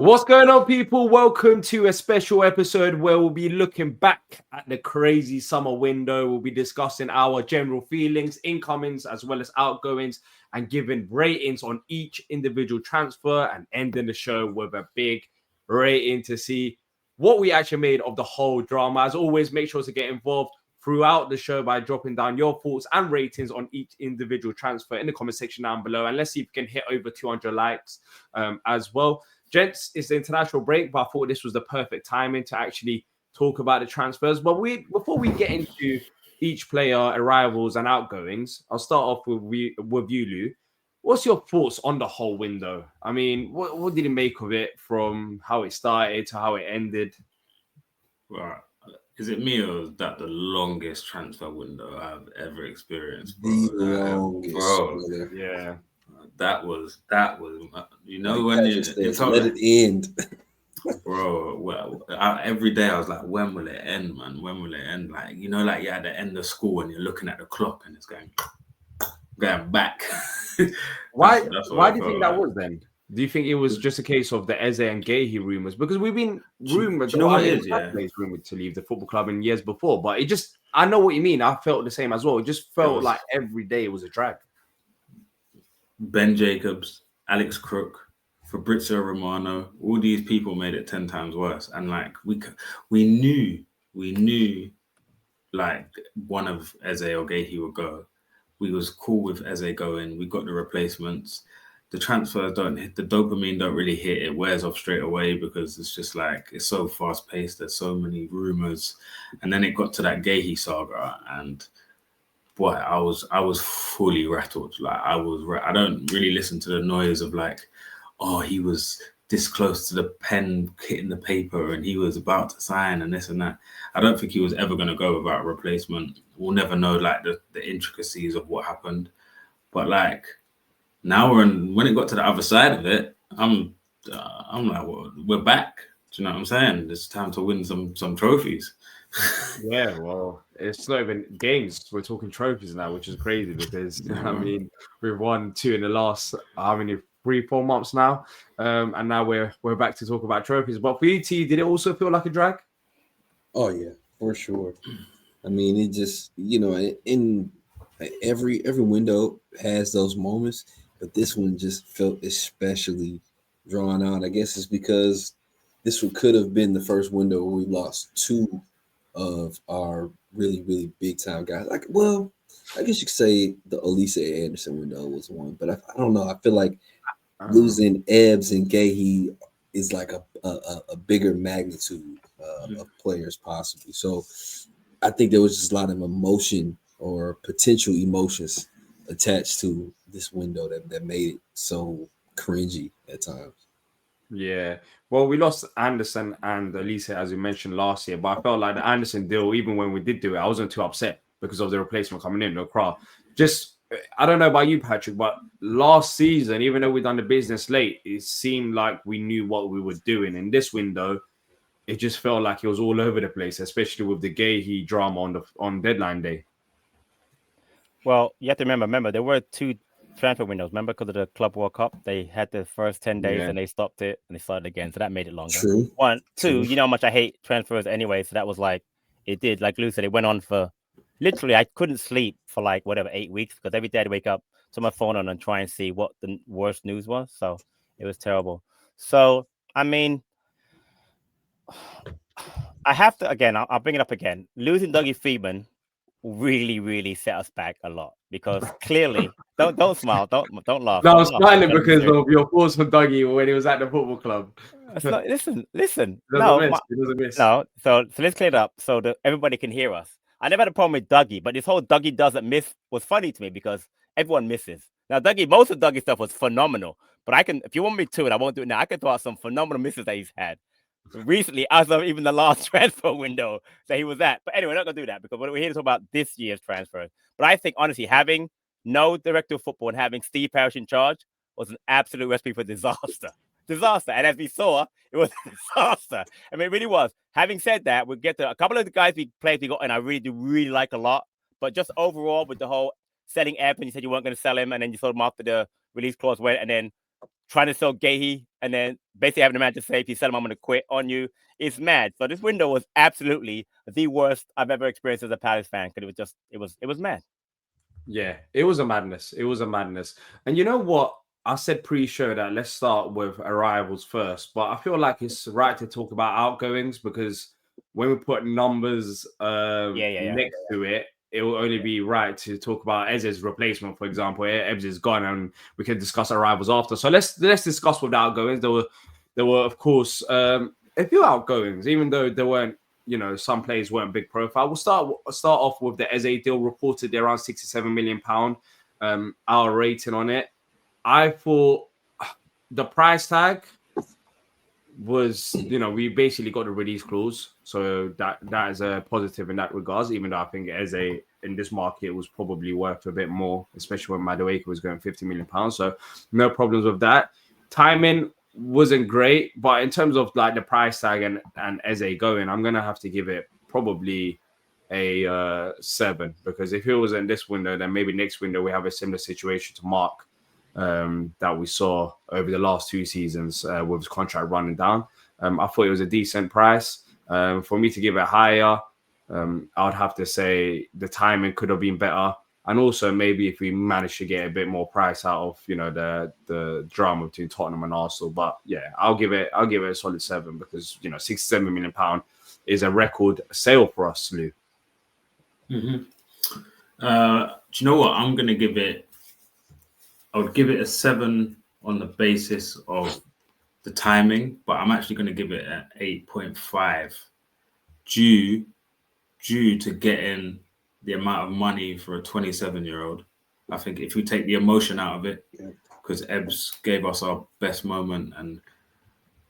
What's going on, people? Welcome to a special episode where we'll be looking back at the crazy summer window. We'll be discussing our general feelings, incomings, as well as outgoings, and giving ratings on each individual transfer and ending the show with a big rating to see what we actually made of the whole drama. As always, make sure to get involved throughout the show by dropping down your thoughts and ratings on each individual transfer in the comment section down below. And let's see if we can hit over 200 likes as well. Gents, it's the international break, but I thought this was the perfect timing to actually talk about the transfers. But before we get into each player arrivals and outgoings, I'll start off with you, Lou. What's your thoughts on the whole window? I mean, what did you make of it from how it started to how it ended? Right. Is it me or is that the longest transfer window I've ever experienced, bro? The longest, bro. Yeah. That was, you know, like when you let it end. Bro, well, every day I was like, when will it end, man? When will it end? Like, you know, like you're at the end of school and you're looking at the clock and it's going back. Why do you think that was then? Do you think it was just a case of the Eze and Gahey rumors? Because we've been rumored, you know what it is, rumored to leave the football club in years before, but it just, I know what you mean. I felt the same as well. It just felt like every day it was a drag. Ben Jacobs, Alex Crook, Fabrizio Romano, all these people made it 10 times worse. And like we knew like one of Eze or Gahey would go. We was cool with Eze going. We got the replacements. The transfers don't hit, the dopamine don't really hit. It wears off straight away because it's just like, it's so fast paced. There's so many rumors. And then it got to that Gahey saga and boy, I was fully rattled. Like I don't really listen to the noise of like, oh, he was this close to the pen hitting the paper and he was about to sign and this and that. I don't think he was ever going to go without a replacement. We'll never know like the intricacies of what happened. But like now when it got to the other side of it, I'm like, well, we're back. Do you know what I'm saying? It's time to win some trophies. Yeah, well, it's not even games. We're talking trophies now, which is crazy because I mean we've won 2 in the last 3-4 months now, and now we're back to talk about trophies. But for you, T, did it also feel like a drag? Oh yeah, for sure. I mean, it just in every window has those moments, but this one just felt especially drawn out. I guess it's because this one could have been the first window where we lost 2 of our really, really big time guys. Like, well, I guess you could say the Elise Anderson window was one, but I don't know. I feel like losing Ebbs and Gahey is like a bigger magnitude of players possibly. So I think there was just a lot of emotion or potential emotions attached to this window that made it so cringy at times. Yeah. Well, we lost Anderson and Elise, as we mentioned last year, but I felt like the Anderson deal, even when we did do it, I wasn't too upset because of the replacement coming in, no crowd. Just, I don't know about you, Patrick, but last season, even though we done the business late, it seemed like we knew what we were doing. In this window, it just felt like it was all over the place, especially with the Gahey drama on deadline day. Well, you have to remember, there were 2 transfer windows. Remember, because of the Club World Cup, they had the first 10 days and they stopped it and they started again. So that made it longer. True. 1, 2, True. you know how much I hate transfers anyway. So that was like, it did, like Lou said, it went on for literally, I couldn't sleep for like 8 weeks because every day I'd wake up, turn my phone on and try and see what the worst news was. So it was terrible. So, I mean, I have to, again, I'll bring it up again. Losing Dougie Freedman really, really set us back a lot because clearly, don't smile, don't laugh. No, I don't was laugh. smiling because of your thoughts on Dougie when he was at the football club. Listen. He doesn't miss. No. So let's clear it up so that everybody can hear us. I never had a problem with Dougie, but this whole Dougie doesn't miss was funny to me because everyone misses. Now, most of Dougie's stuff was phenomenal, but I can, if you want me to, and I won't do it now, I can throw out some phenomenal misses that he's had recently, as of even the last transfer window that he was at. But anyway, we're not going to do that because we're here to talk about this year's transfers. But I think, honestly, having no director of football and having Steve Parish in charge was an absolute recipe for disaster. And as we saw, it was a disaster. I mean, it really was. Having said that, we'll get to a couple of the guys we got, and I really like a lot. But just overall, with the whole selling Ebb, and you said you weren't going to sell him, and then you sold him after the release clause went, and then trying to sell Gahey and then basically having the manager say, if you sell him, I'm going to quit on you. It's mad. So this window was absolutely the worst I've ever experienced as a Palace fan, because it was mad. Yeah, it was a madness. It was a madness. And you know what? I said pre-show that let's start with arrivals first, but I feel like it's right to talk about outgoings, because when we put numbers next to it, it will only be right to talk about Eze's replacement, for example. Ebbs is gone, and we can discuss arrivals after. So let's discuss with the outgoings. There were of course a few outgoings, even though there weren't, some players weren't big profile. We'll start off with the Eze deal. Reported around £67 million. Our rating on it, I thought the price tag was, we basically got the release clause, so that is a positive in that regards. Even though I think Eze in this market was probably worth a bit more, especially when Madueke was going £50 million. So no problems with that. Timing wasn't great, but in terms of like the price tag and Eze going, I'm gonna have to give it probably a 7, because if it was in this window, then maybe next window we have a similar situation to Mark that we saw over the last 2 seasons with his contract running down. I thought it was a decent price. For me to give it higher, I would have to say the timing could have been better. And also maybe if we managed to get a bit more price out of, the drama between Tottenham and Arsenal. But yeah, I'll give it a solid 7, because, £67 million is a record sale for us, Lou. Mm-hmm. Do you know what? I'm going to give it, I would give it a 7 on the basis of the timing, but I'm actually going to give it an 8.5 due to getting the amount of money for a 27-year-old. I think if we take the emotion out of it, because Ebbs gave us our best moment and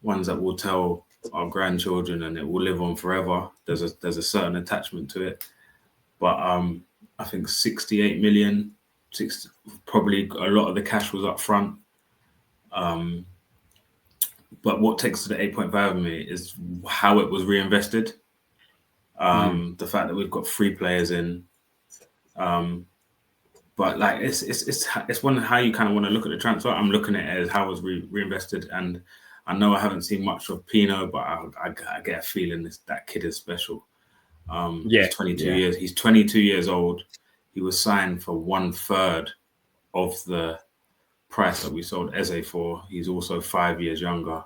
ones that we'll tell our grandchildren and it will live on forever. There's a certain attachment to it. But I think 68 million, probably a lot of the cash was up front. But what takes to the 8.5 of me is how it was reinvested. The fact that we've got 3 players in. But like it's one how you kind of want to look at the transfer. I'm looking at it as how it was reinvested, and I know I haven't seen much of Pino, but I get a feeling that kid is special. He's 22 years. He's 22 years old. He was signed for 1/3 of the price that we sold Eze for. He's also 5 years younger.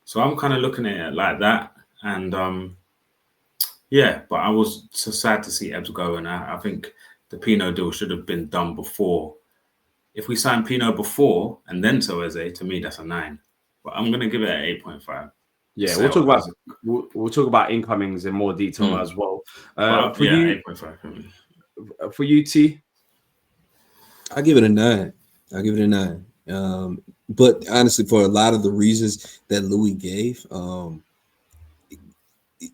So I'm kind of looking at it like that. And but I was so sad to see Ebbs go. And I think the Pino deal should have been done before. If we signed Pino before and then sell Eze, to me, that's a 9. But I'm going to give it an 8.5. Yeah, we'll talk about incomings in more detail as well. For you, 8.5. For you, T, I'll give it a 9. But honestly, for a lot of the reasons that Louis gave,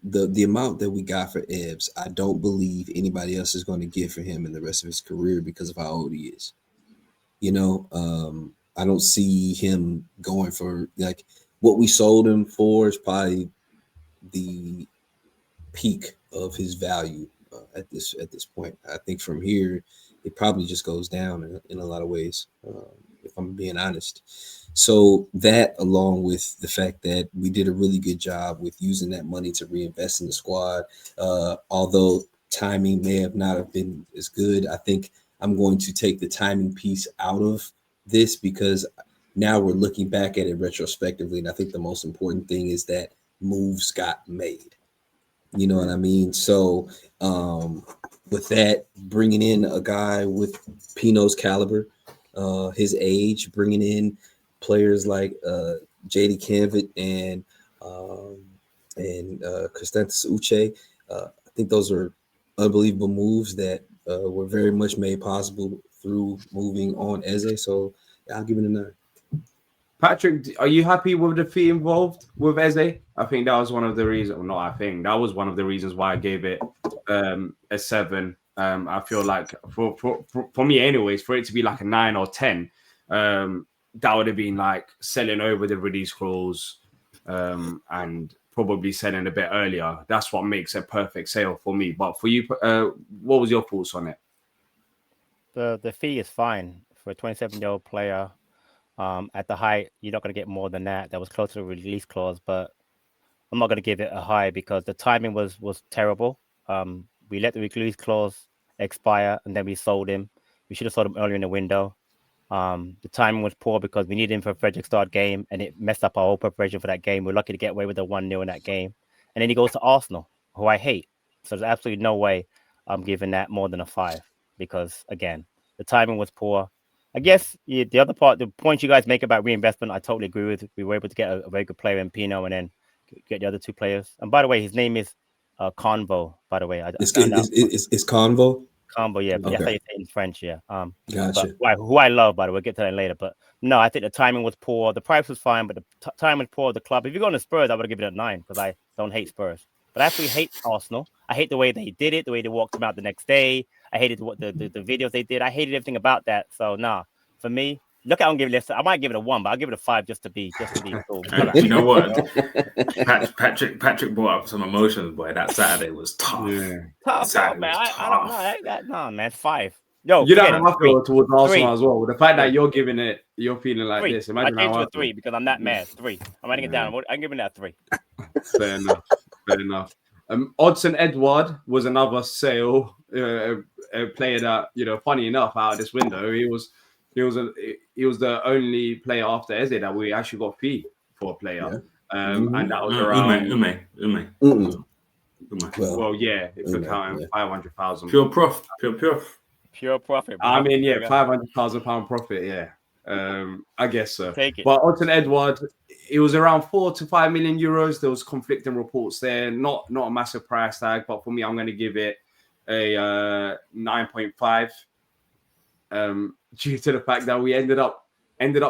the amount that we got for Ebbs, I don't believe anybody else is going to give for him in the rest of his career because of how old he is. I don't see him going for, like, what we sold him for is probably the peak of his value at this point. I think from here it probably just goes down in a lot of ways, if I'm being honest. So that, along with the fact that we did a really good job with using that money to reinvest in the squad, although timing may have not have been as good, I think I'm going to take the timing piece out of this, because now we're looking back at it retrospectively. And I think the most important thing is that moves got made. You know what I mean? So with that, bringing in a guy with Pino's caliber, his age, bringing in players like JD Canvit and Constantis Uche, I think those are unbelievable moves that were very much made possible through moving on Eze. So I'll give it a 9. Patrick, are you happy with the fee involved with Eze? I think that was one of the reasons. Well, not I think that was one of the reasons why I gave it a 7. I feel like for me, anyways, for it to be like a 9 or 10, that would have been like selling over the release clause and probably selling a bit earlier. That's what makes a perfect sale for me. But for you, what was your thoughts on it? The fee is fine for a 27-year-old player. At the height, you're not going to get more than that. That was close to the release clause, but I'm not going to give it a high because the timing was terrible. We let the release clause expire and then we sold him. We should have sold him earlier in the window. The timing was poor because we needed him for a Frederick start game and it messed up our whole preparation for that game. We're lucky to get away with a 1-0 in that game. And then he goes to Arsenal, who I hate. So there's absolutely no way I'm giving that more than a 5 because, again, the timing was poor. I guess the other part, the point you guys make about reinvestment, I totally agree with. We were able to get a very good player in Pino and then get the other two players. And by the way, his name is Convo, by the way. I found out. It's Convo. Combo, yeah. Okay. That's how you say it in French, yeah. Gotcha. But who I love, by the way, we'll get to that later. But no, I think the timing was poor. The price was fine, but the time was poor. The club. If you're going to Spurs, I would give it a 9 because I don't hate Spurs. But I actually hate Arsenal. I hate the way they did it, the way they walked him out the next day. I hated what the videos they did. I hated everything about that. So nah, for me, look, I don't give it less. I might give it a 1, but I'll give it a 5 just to be cool. You know what? Patrick brought up some emotions, boy. That Saturday was tough. Yeah. Tough, Saturday man. was I don't tough. know. No, man, 5. Yo, You know forget it. how I feel towards Arsenal 3. as well. The fact that you're giving it, you're feeling like 3. this. I Imagine changed how to I a 3 feel. because I'm not mad. 3. I'm writing it down. I'm giving that a 3. Fair enough. Fair enough. Odson Edward was another sale player that, you know, funny enough, out of this window, he was the only player after Eze that we actually got fee for a player. Yeah. And that was around Ume. well, yeah, if you're Ume, counting yeah. 500,000. Pure profit. Pure profit, bro. I mean, yeah, £500,000 profit, yeah. I guess so. Take it. But Odson Edward, it was around 4 to 5 million euros. There was conflicting reports there. Not a massive price tag, but for me, I'm going to give it a 9.5. Due to the fact that we ended up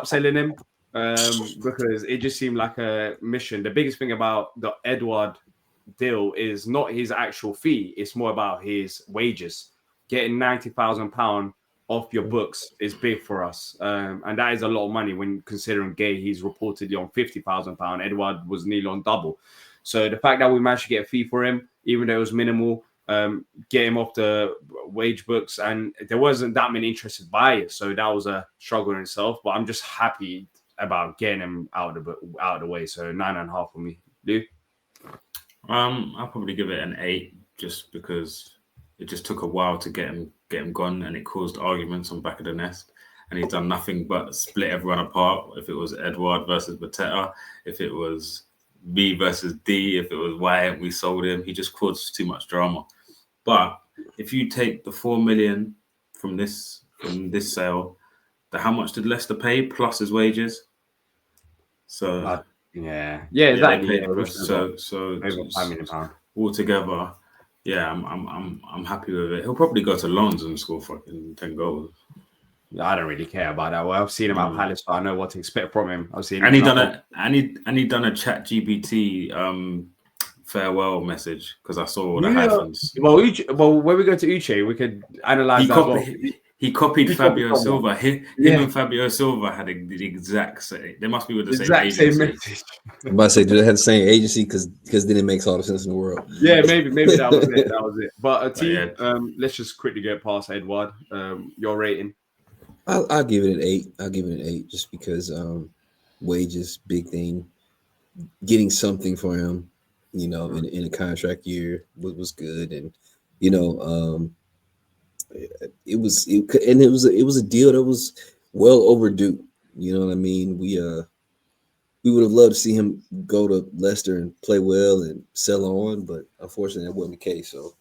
selling him because it just seemed like a mission. The biggest thing about the Edward deal is not his actual fee; it's more about his wages. Getting £90,000 off your books is big for us, and that is a lot of money when considering Gay. He's reportedly on £50,000. Edward was nearly on double. So the fact that we managed to get a fee for him, even though it was minimal, get him off the wage books, and there wasn't that many interested buyers, so that was a struggle in itself. But I'm just happy about getting him out of the way. So 9.5 for me. Dude, I'll probably give it an 8 just because it just took a while to get him gone, and it caused arguments on back of the nest. And he's done nothing but split everyone apart. If it was Edward versus Mateta, if it was B versus D, if it was Y and we sold him, he just caused too much drama. But if you take the 4 million from this sale, how much did Leicester pay plus his wages? So yeah, exactly. Yeah, so over £5 million. Altogether, yeah, I'm happy with it. He'll probably go to Lons and score fucking 10 goals. I don't really care about that. Well, I've seen him at Palace, so I know what to expect from him. I've seen him. And he done a chat GPT farewell message because I saw all the hyphens. Well, when we go to Uche, we could analyze He copied Fabio Silva. Him and Fabio Silva had the exact same. They must be with the same agency. message. I'm about to say, do they have the same agency? Because then it makes all the sense in the world. Yeah, maybe that was it. That was it. But let's just quickly get past Edward. Your rating? I'll give it an 8. I'll give it an 8 just because wages, big thing. Getting something for him, you know, in a contract year was good, and you know, it was a deal that was well overdue. You know what I mean? We would have loved to see him go to Leicester and play well and sell on, but unfortunately that wasn't the case. So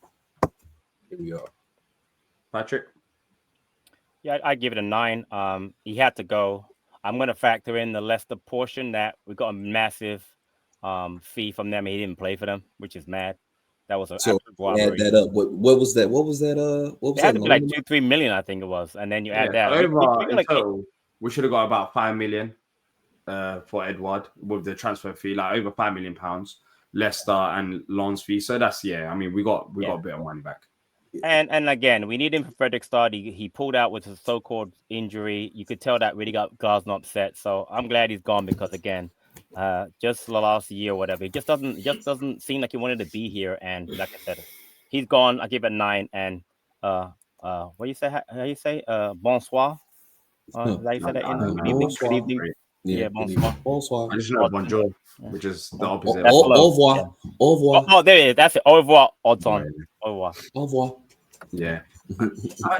here we are. Patrick? Yeah, I give it a 9. He had to go. I'm going to factor in the Leicester portion that we got a massive fee from them. He didn't play for them, which is mad. That was an absolute robbery. Add that up. What was that? What was that? What was it had that? to be like 2-3 million, I think it was, and then you add that. Total, we should have got about 5 million for Edward with the transfer fee, like over £5 million, Leicester and Lons fee. So that's I mean, we got a bit of money back. And again, we need him for Frederick Stard. He pulled out with a so-called injury. You could tell that really got Glasner upset. So I'm glad he's gone because again, just the last year or whatever, it just doesn't seem like he wanted to be here. And like I said, he's gone. I give it a 9. And what do you say? How you say? Bonsoir. Like you said, I don't good know. evening. Bonsoir. Good evening. Yeah, bonsoir. Bonsoir. I just know bonjour, which is the opposite. That's Au hello. revoir. Yeah. Au revoir. Oh, there it is. That's it. Au revoir, automne. Yeah. Au revoir. Au revoir. Yeah.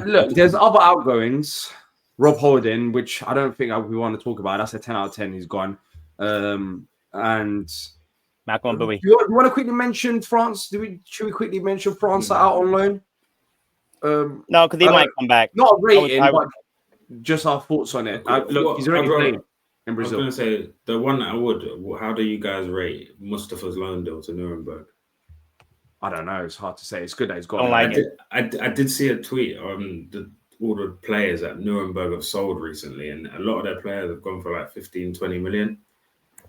Look, there's other outgoings. Rob Holding, which I don't think we want to talk about. That's a 10 out of 10. He's gone. And Macron Bowie. you want to quickly mention France? Should we quickly mention France out on loan? No, because he might come back. Not rating, I but just our thoughts on it. Look, he's already played in I was Brazil. going to say the one that I would. How do you guys rate Mustafa's loan deal to Nuremberg? I don't know. It's hard to say. It's good that he's got. Don't like it. I did see a tweet on all the players that Nuremberg have sold recently, and a lot of their players have gone for like 15, 20 million.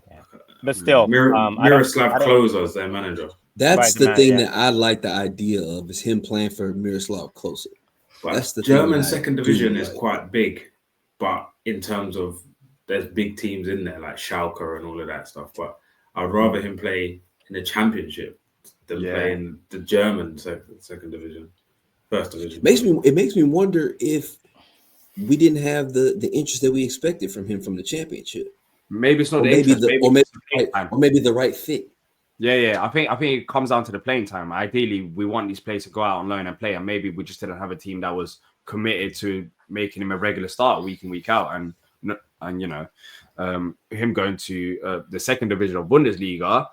Yeah. But still, Miroslav Klose as their manager. That's Right, the man, thing yeah. that I like the idea of is him playing for Miroslav Klose. But That's the thing German that I second do division is like. quite big, but in terms of there's big teams in there like Schalke and all of that stuff. But I'd rather him play in the championship than play in the German second division, first division. It makes me wonder if we didn't have the interest that we expected from him from the championship. Maybe it's not Or the maybe interest, maybe the right fit. Yeah. I think it comes down to the playing time. Ideally, we want these players to go out on loan and play, and maybe we just didn't have a team that was committed to making him a regular starter week in, week out, and you know, him going to the second division of Bundesliga,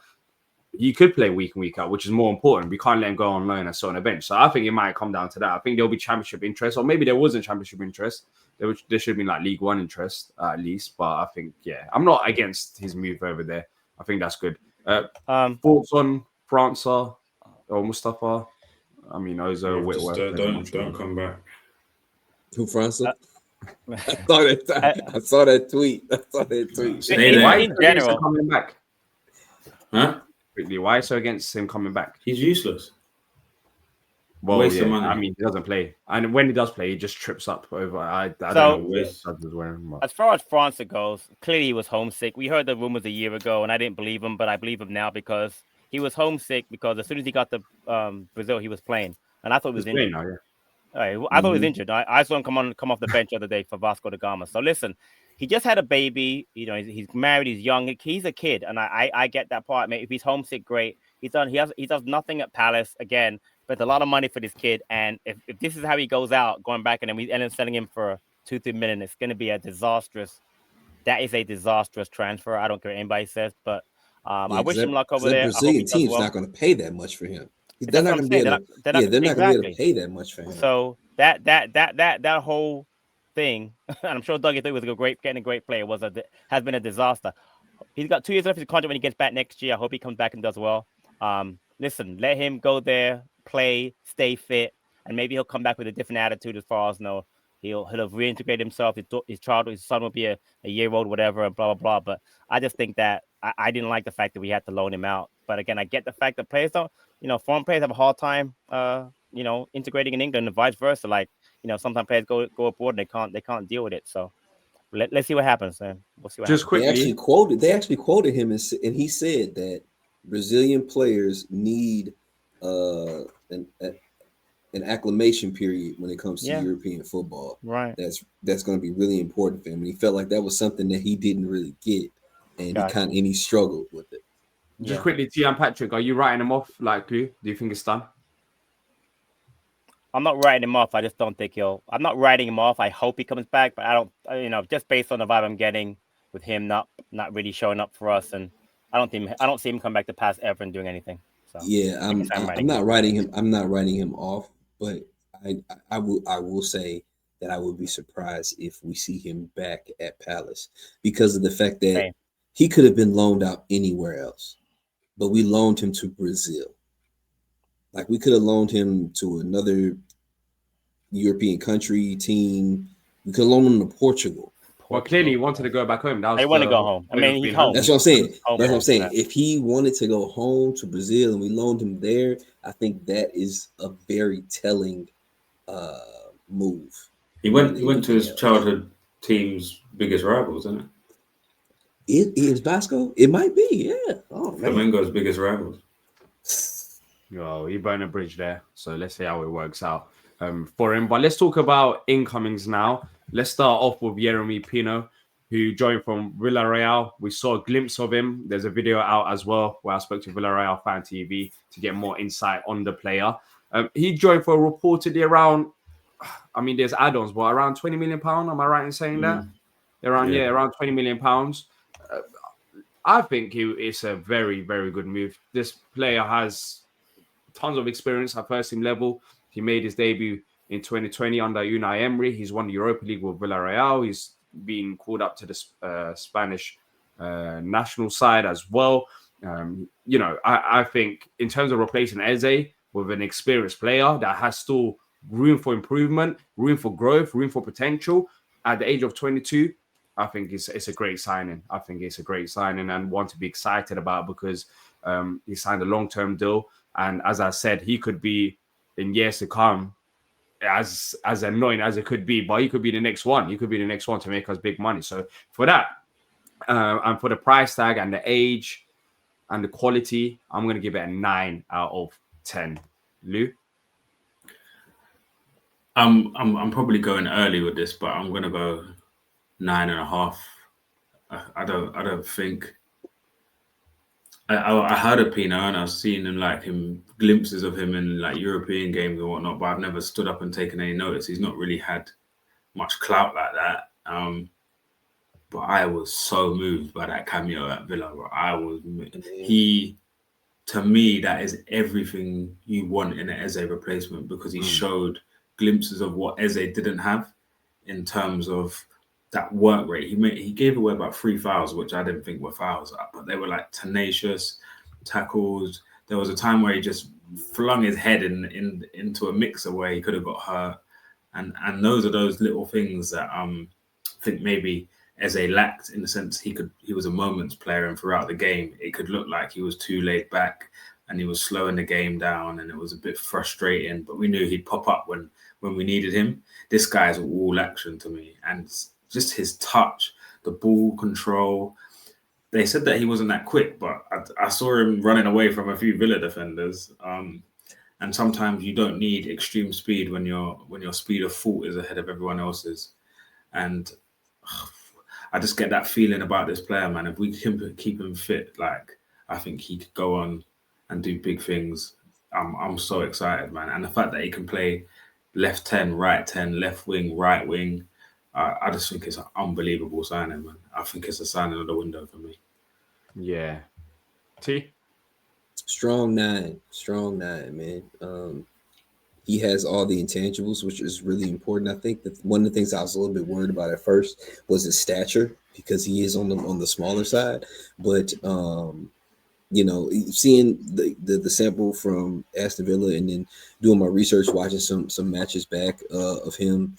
he could play week in, week out, which is more important. We can't let him go on loan and sit on a bench. So I think it might come down to that. I think there'll be championship interest, or maybe there wasn't championship interest. There should have been like League One interest at least. But I think, I'm not against his move over there. I think that's good. Thoughts on France or Mustafa? I mean, Ozo, Whitworth. Don't come back. Who France? I saw that tweet. Why in general, coming back? Huh? Quickly, why so against him coming back? He's useless. Well, Waste of money. I mean, he doesn't play, and when he does play, he just trips up over. I don't know what. As far as France goes, clearly he was homesick. We heard the rumors a year ago, and I didn't believe him, but I believe him now because he was homesick. Because as soon as he got to Brazil, he was playing, and I thought he was injured. Now, I thought he was injured. I saw him come off the bench the other day for Vasco da Gama. So listen, he just had a baby. You know, he's married. He's young. He's a kid, and I get that part. Mate, if he's homesick, great. He does nothing at Palace again. But a lot of money for this kid, and if this is how he goes out, going back, and then we end up selling him for 2-3 million, it's going to be a disastrous. That is a disastrous transfer. I don't care what anybody says, but I wish him luck over there. The Brazilian team's not going to pay that much for him. They're not going to be able to. They're not going to be able to pay that much for him. So that whole thing, and I'm sure Dougie thought he was getting a great player, has been a disaster. He's got 2 years left of his contract when he gets back next year. I hope he comes back and does well. Listen, let him go there, play, stay fit, and maybe he'll come back with a different attitude as far as he'll have reintegrated himself. His son will be a year old, whatever, and blah blah blah. But I just think that I didn't like the fact that we had to loan him out. But again, I get the fact that players don't, foreign players have a hard time, integrating in England and vice versa. Like, sometimes players go abroad and they can't deal with it. So let's see what happens. We'll see what happens. Quickly, they actually quoted him and he said that Brazilian players need an acclimation period when it comes to European football. Right. That's going to be really important for him. And he felt like that was something that he didn't really get, and he struggled with it. Just quickly, Tian Patrick, are you writing him off? Like, do you think it's done? I'm not writing him off. I just don't think I'm not writing him off. I hope he comes back, but I don't. Just based on the vibe I'm getting with him not really showing up for us, and I don't see him come back to pass ever and doing anything. So I'm not writing him. I'm not writing him off, but I will say that I would be surprised if we see him back at Palace because of the fact that he could have been loaned out anywhere else, but we loaned him to Brazil. Like, we could have loaned him to another European country team. We could loan him to Portugal. Well, clearly he wanted to go back home. They want to go home. I mean, he's home. That's what I'm saying. That's what I'm saying. If he wanted to go home to Brazil and we loaned him there, I think that is a very telling move. He went to his childhood team's biggest rivals, isn't it? It is Vasco. It might be, yeah. Oh, Flamengo's biggest rivals. Well, he burned a bridge there, so let's see how it works out for him. But let's talk about incomings now. Let's start off with Jeremy Pino, who joined from Villarreal. We saw a glimpse of him. There's a video out as well where I spoke to Villarreal Fan TV to get more insight on the player. He joined for reportedly around, I mean, there's add-ons, but around £20 million. Am I right in saying that? Around £20 million. I think it's a very, very good move. This player has tons of experience at first team level. He made his debut in 2020 under Unai Emery. He's won the Europa League with Villarreal. He's been called up to the Spanish national side as well. I think in terms of replacing Eze with an experienced player that has still room for improvement, room for growth, room for potential at the age of 22, I think it's a great signing. I think it's a great signing and one to be excited about because he signed a long-term deal. And as I said, he could be in years to come as annoying as it could be, but he could be the next one. He could be the next one to make us big money. So for that, and for the price tag and the age and the quality, I'm going to give it a 9 out of 10. Lou? I'm probably going early with this, but I'm going to go 9.5. I don't think. I heard of Pino and I've seen him glimpses of him in like European games and whatnot, but I've never stood up and taken any notice. He's not really had much clout like that. But I was so moved by that cameo at Villa. To me, that is everything you want in an Eze replacement because he showed glimpses of what Eze didn't have in terms of that work rate. He gave away about 3 fouls, which I didn't think were fouls, but they were like tenacious tackles. There was a time where he just flung his head into a mixer where he could have got hurt, and those are those little things that I think maybe Eze lacked in the sense he was a moments player, and throughout the game it could look like he was too laid back and he was slowing the game down, and it was a bit frustrating. But we knew he'd pop up when we needed him. This guy's all action to me, and just his touch, the ball control. They said that he wasn't that quick, but I saw him running away from a few Villa defenders. And sometimes you don't need extreme speed when your speed of thought is ahead of everyone else's. And I just get that feeling about this player, man. If we keep him fit, I think he could go on and do big things. I'm so excited, man. And the fact that he can play left 10, right 10, left wing, right wing, I just think it's an unbelievable signing, man. I think it's a signing of the window for me. Yeah. T? Strong nine, man. He has all the intangibles, which is really important. I think that one of the things I was a little bit worried about at first was his stature because he is on the smaller side. But seeing the sample from Aston Villa and then doing my research, watching some matches back of him,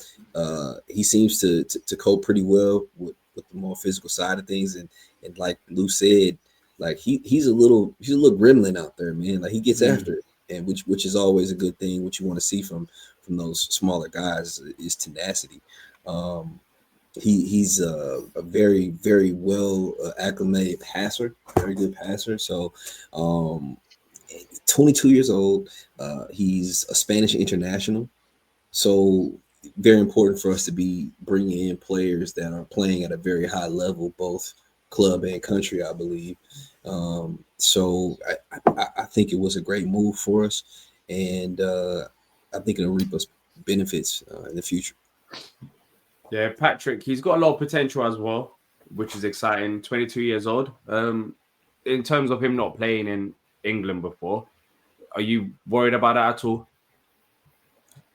he seems to cope pretty well with the more physical side of things. And like Lou said, like he's a little gremlin out there, man. Like he gets after it, and which is always a good thing. What you want to see from those smaller guys is tenacity. He's a very, very well acclimated passer, very good passer. So 22 years old, he's a Spanish international. So very important for us to be bringing in players that are playing at a very high level, both club and country, I believe. So I think it was a great move for us, and I think it'll reap us benefits in the future. Yeah, Patrick, he's got a lot of potential as well, which is exciting. 22 years old. In terms of him not playing in England before, are you worried about that at all?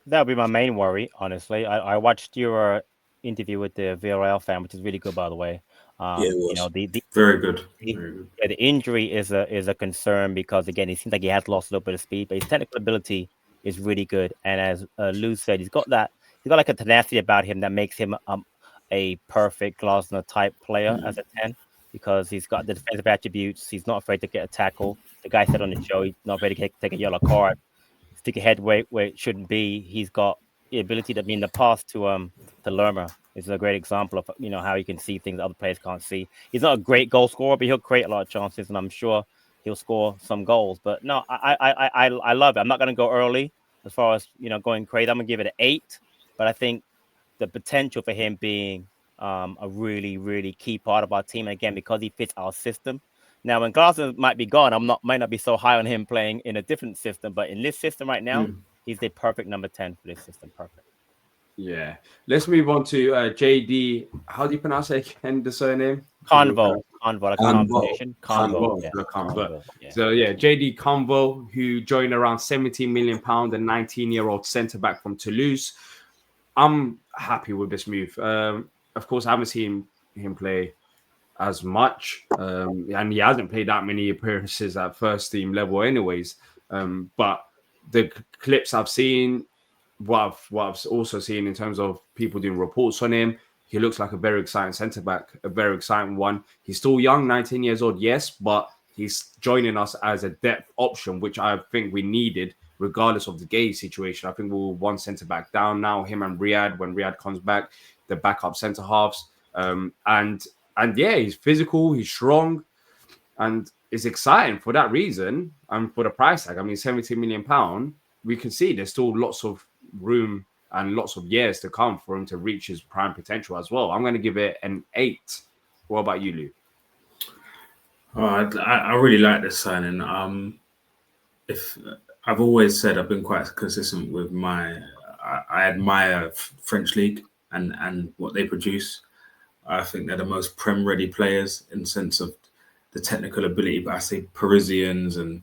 That would be my main worry, honestly. I watched your interview with the VRL fan, which is really good, by the way. Yeah, it was. The Very good. the injury is a concern because again, it seems like he has lost a little bit of speed, but his technical ability is really good. And as Lou said, he's got like a tenacity about him that makes him a perfect Glasner type player as a 10 because he's got the defensive attributes. He's not afraid to get a tackle. The guy said on the show he's not afraid to take a yellow card, stick a head where it shouldn't be. He's got the ability to be in the pass to Lerma. Is a great example of how he can see things that other players can't see. He's not a great goal scorer, but he'll create a lot of chances, and I'm sure he'll score some goals. But no, I love it. I'm not going to go early as far as going crazy. I'm going to give it an 8, but I think the potential for him being a really, really key part of our team. And again, because he fits our system. Now, when Glasner might be gone, might not be so high on him playing in a different system, but in this system right now, he's the perfect number 10 for this system. Perfect. Yeah. Let's move on to JD. How do you pronounce it again, the surname? Convo, like conversation. Convo. Yeah. So yeah, JD Convo, who joined around 17 million pound, a 19-year-old centre back from Toulouse. I'm happy with this move. Of course, I haven't seen him play as much, and he hasn't played that many appearances at first team level, anyways. But the clips I've seen, what I've also seen in terms of people doing reports on him, he looks like a very exciting centre back, a very exciting one. He's still young, 19 years old, yes, but he's joining us as a depth option, which I think we needed, regardless of the Gay situation. I think we're one centre back down now, him and Riyadh. When Riyadh comes back, the backup centre halves, and yeah, he's physical, he's strong, and it's exciting for that reason. And for the price tag, I mean, 17 million pound, we can see there's still lots of room and lots of years to come for him to reach his prime potential as well. I'm going to give it an 8. What about you, Lou? I really like this signing. If I've always said I've been quite consistent with I admire French league and what they produce. I think they're the most prem-ready players in the sense of the technical ability. But I say Parisians and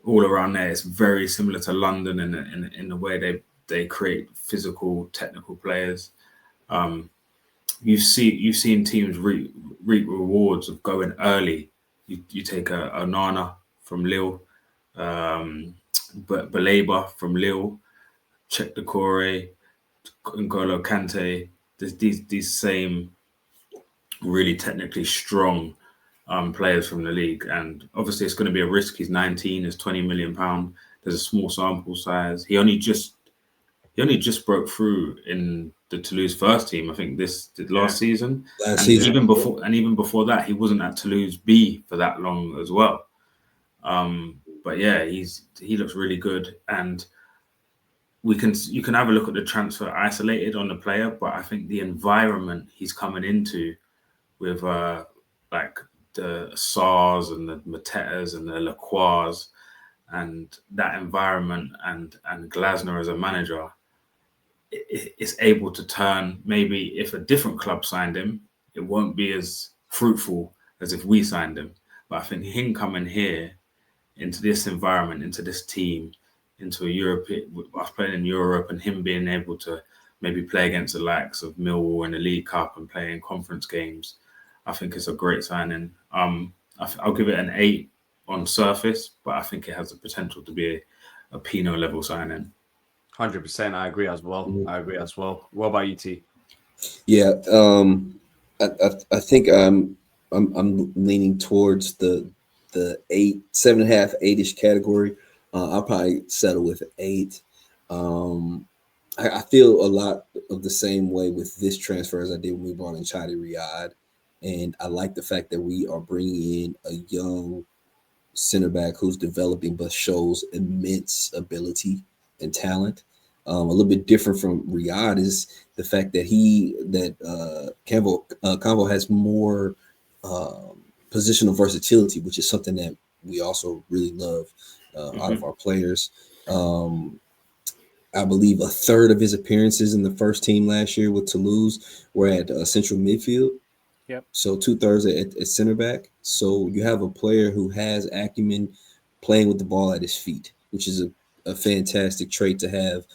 all around there, it's very similar to London in the way they create physical, technical players. You've seen teams reap rewards of going early. You take a Nana from Lille, but Baleba from Lille, Check Decore, N'Golo Kante. There's these same really technically strong players from the league, and obviously it's going to be a risk. He's 19, there's 20 million pound. There's a small sample size. He only just broke through in the Toulouse first team. I think last season. Even before that, he wasn't at Toulouse B for that long as well. But yeah, he looks really good, and you can have a look at the transfer isolated on the player, but I think the environment he's coming into with like the SARS and the Matetas and the Lacroix and that environment and Glasner as a manager, it's able to turn. Maybe if a different club signed him, it won't be as fruitful as if we signed him. But I think him coming here into this environment, into this team, into a us playing in Europe, and him being able to maybe play against the likes of Millwall in the League Cup and play in conference games, I think it's a great signing. I'll give it an 8 on surface, but I think it has the potential to be a Pino level signing. 100%. I agree as well. What about you, T? Yeah, I think I'm leaning towards the 8, 7.5, 8-ish category. I'll probably settle with 8. I feel a lot of the same way with this transfer as I did when we brought in Chadi Riyadh, and I like the fact that we are bringing in a young center back who's developing but shows immense ability and talent. A little bit different from Riyadh is the fact that Convo has more positional versatility, which is something that we also really love out of our players. I believe a third of his appearances in the first team last year with Toulouse were at central midfield. Yep. So 2/3 at center back. So you have a player who has acumen playing with the ball at his feet, which is a fantastic trait to have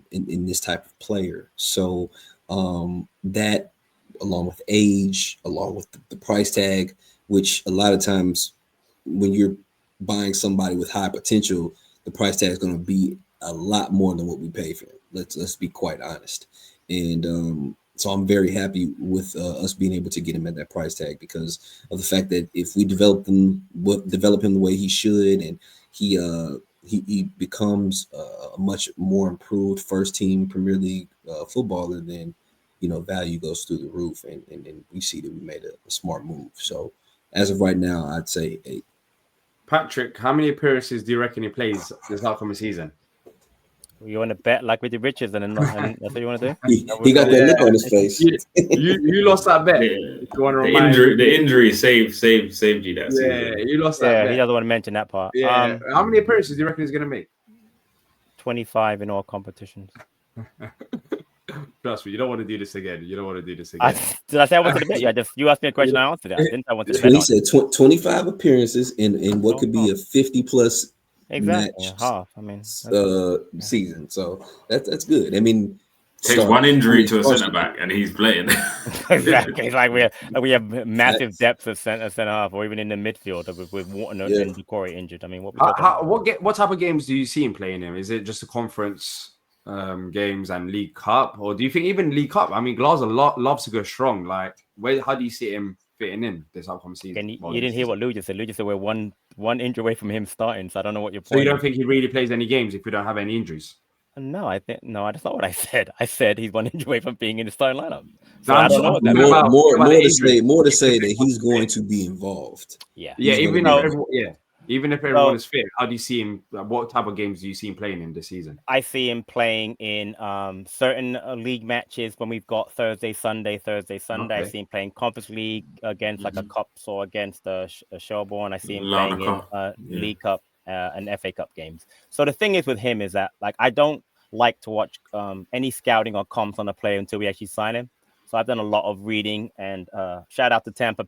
in this type of player. So that, along with age, along with the price tag, which a lot of times when you're buying somebody with high potential, the price tag is going to be a lot more than what we pay for him. Let's be quite honest. And so I'm very happy with us being able to get him at that price tag because of the fact that if we develop him the way he should, and he becomes a much more improved first team Premier League footballer, then value goes through the roof, and we see that we made a smart move. So as of right now, I'd say 8. Patrick, how many appearances do you reckon he plays this upcoming season? You want to bet like we did Richards, and that's what you want to do? He got that look on his face. You lost that bet. If you want to remind the injury saved you that season. Yeah, you lost that Yeah, bet. he doesn't want to mention that part. Yeah. How many appearances do you reckon he's going to make? 25 in all competitions. Trust me, you don't want to do this again. You don't want to do this Did I say I wanted to bet you? You asked me a question, I answered it. I didn't. I wanted to bet. He said 25 appearances in what could be a 50+ exactly match half. I mean, season. So that's good. I mean, takes one injury to a centre back and he's playing. Exactly. It's like we have massive depth at centre half, or even in the midfield with Wharton and Decore injured. I mean, what type of games do you see him playing in? Is it just a conference games and League Cup, or do you think even League Cup? I mean, Glasgow loves to go strong. Like, how do you see him fitting in this upcoming season? You didn't hear what Lou just said. Lou just said we're one injury away from him starting. So I don't know what your point. So you don't think he really plays any games if we don't have any injuries? No, that's not what I said. I said he's one injury away from being in the starting lineup. So I don't know what that more to say that he's going to be involved. Yeah. Even if everyone is fit, how do you see him? What type of games do you see him playing in this season? I see him playing in certain league matches when we've got Thursday, Sunday. Okay. I see him playing Conference League against like a Cups or against Shelbourne. I see him playing in League Cup and FA Cup games. So the thing is with him is that like I don't like to watch any scouting or comps on a player until we actually sign him. So I've done a lot of reading, and shout out to Tampa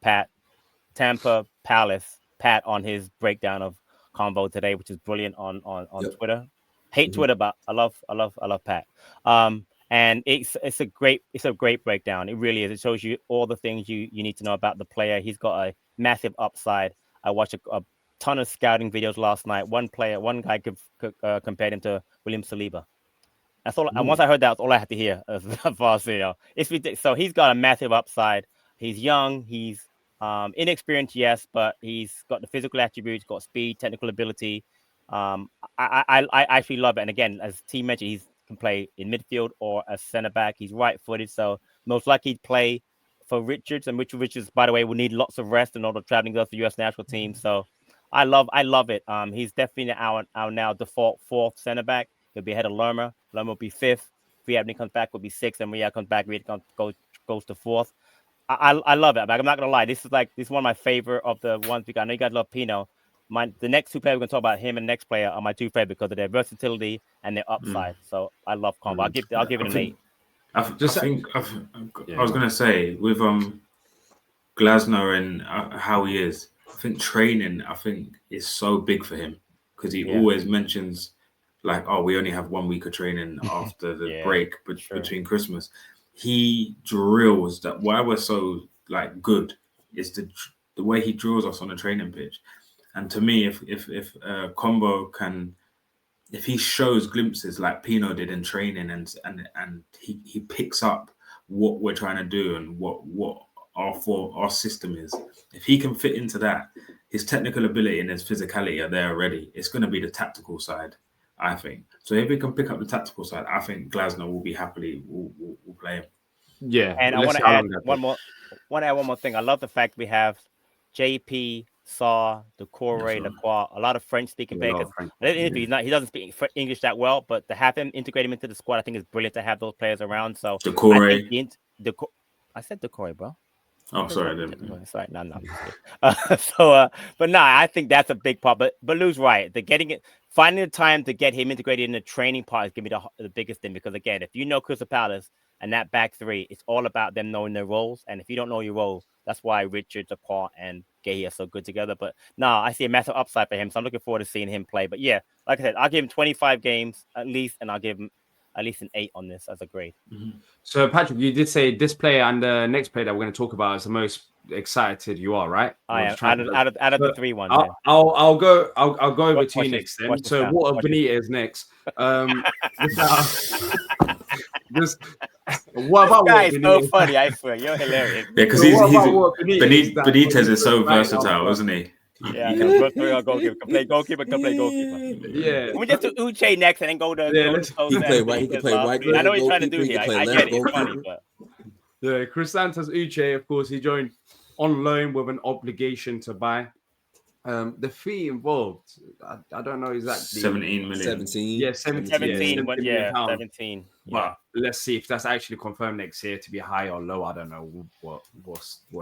Palace Pat on his breakdown of Convo today, which is brilliant on Twitter. Hate Twitter, but I love Pat. And it's a great breakdown. It really is. It shows you all the things you need to know about the player. He's got a massive upside. I watched a ton of scouting videos last night. One guy compared him to William Saliba. That's all. And once I heard that, that's all I had to hear as far as it's ridiculous. So he's got a massive upside. He's young. He's inexperienced, yes, but he's got the physical attributes, got speed, technical ability. I actually love it. And again, as T mentioned, he can play in midfield or as centre back. He's right-footed, so most likely he'd play for Richards. And Richards, by the way, will need lots of rest in order to traveling to the U.S. national team. So I love it. He's definitely our now default fourth centre back. He'll be ahead of Lerma. Lerma will be fifth. Friabney comes back, will be sixth, and Riyad comes back. Riyad goes to fourth. I love it. But I'm not gonna lie. This is one of my favorite of the ones we got. I know you guys love Pino. The next two players we're gonna talk about, him and the next player, are my two favorite because of their versatility and their upside. So I love Combo. I'll give it an 8. I was gonna say with Glasner and how he is. I think training, is so big for him because he always mentions like, oh, we only have 1 week of training after the break between Christmas. He drills that. Why we're so like good is the way he drills us on the training pitch. And to me, if Combo can, if he shows glimpses like Pino did in training, and he picks up what we're trying to do and what our system is, if he can fit into that, his technical ability and his physicality are there already. It's going to be the tactical side, I think. So if he can pick up the tactical side, I think Glasner will be happily will play him. Yeah, and I want to add one more thing. I love the fact we have JP, Saw, Decore, Lacroix, a lot of French-speaking players. He doesn't speak English that well, but to have him integrate him into the squad, I think is brilliant to have those players around. So Decore. I said Decore, bro. Oh, sorry, I didn't. Sorry, no. But I think that's a big part. But Lou's right. Finding the time to get him integrated in the training part is going to be the biggest thing. Because again, if you know Crystal Palace and that back three, it's all about them knowing their roles. And if you don't know your role, that's why Richard, Decore, and Gay are so good together. But I see a massive upside for him. So I'm looking forward to seeing him play. But yeah, like I said, I'll give him 25 games at least, and I'll give him at least an 8 on this as a grade. Mm-hmm. So Patrick, you did say this player and the next player that we're going to talk about is the most excited you are, right? I am out of the 3 ones. I'll go over to you next then. So Walter Benitez next. What about guy is so funny? I swear, you're hilarious. Yeah, because Benitez is so versatile, isn't he? Yeah, he can play goalkeeper. Yeah, we just do Uche next and then go to. He can play right. I know what he's trying to do here. I get it. It's funny, but Chrysanthus Uche, of course, he joined on loan with an obligation to buy. The fee involved, I don't know exactly. 17 million. 17. Yeah, 17, but 17 yeah, million pounds. 17. But Yeah. let's see if that's actually confirmed next year to be high or low. I don't know what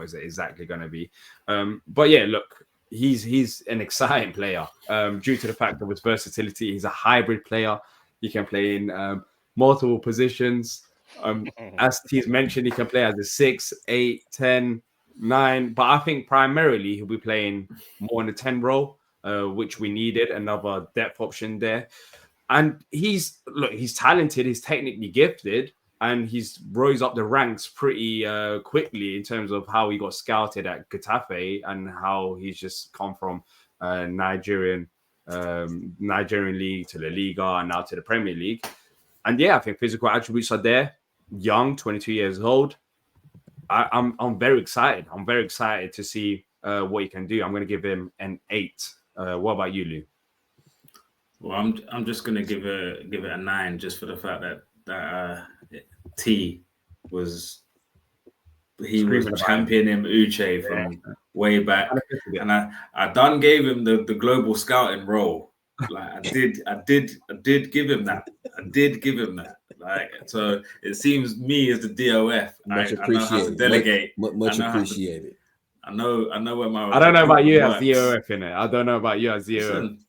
is it exactly going to be. But yeah, look, he's an exciting player. Due to the fact of his versatility, he's a hybrid player. He can play in multiple positions. As T's mentioned, he can play as a 6, 8, 10, 9. But I think primarily he'll be playing more in the 10 role, which we needed another depth option there. And he's talented, he's technically gifted, and he's rose up the ranks pretty quickly in terms of how he got scouted at Getafe and how he's just come from Nigerian league to the Liga and now to the Premier League. And yeah, I think physical attributes are there. Young, 22 years old. I'm very excited. I'm very excited to see what he can do. I'm going to give him an 8. What about you, Lou? Well, I'm just gonna give it a 9 just for the fact that T was Screaming about championing Uche from way back, Yeah. and I done gave him the global scouting role. Like I did give him that. I did give him that. Like so, it seems me as the DOF. Much I know how to appreciated. delegate. Much I know appreciated. I know where my. I don't know about you as works. DOF in it. I don't know about you as DOF. Listen,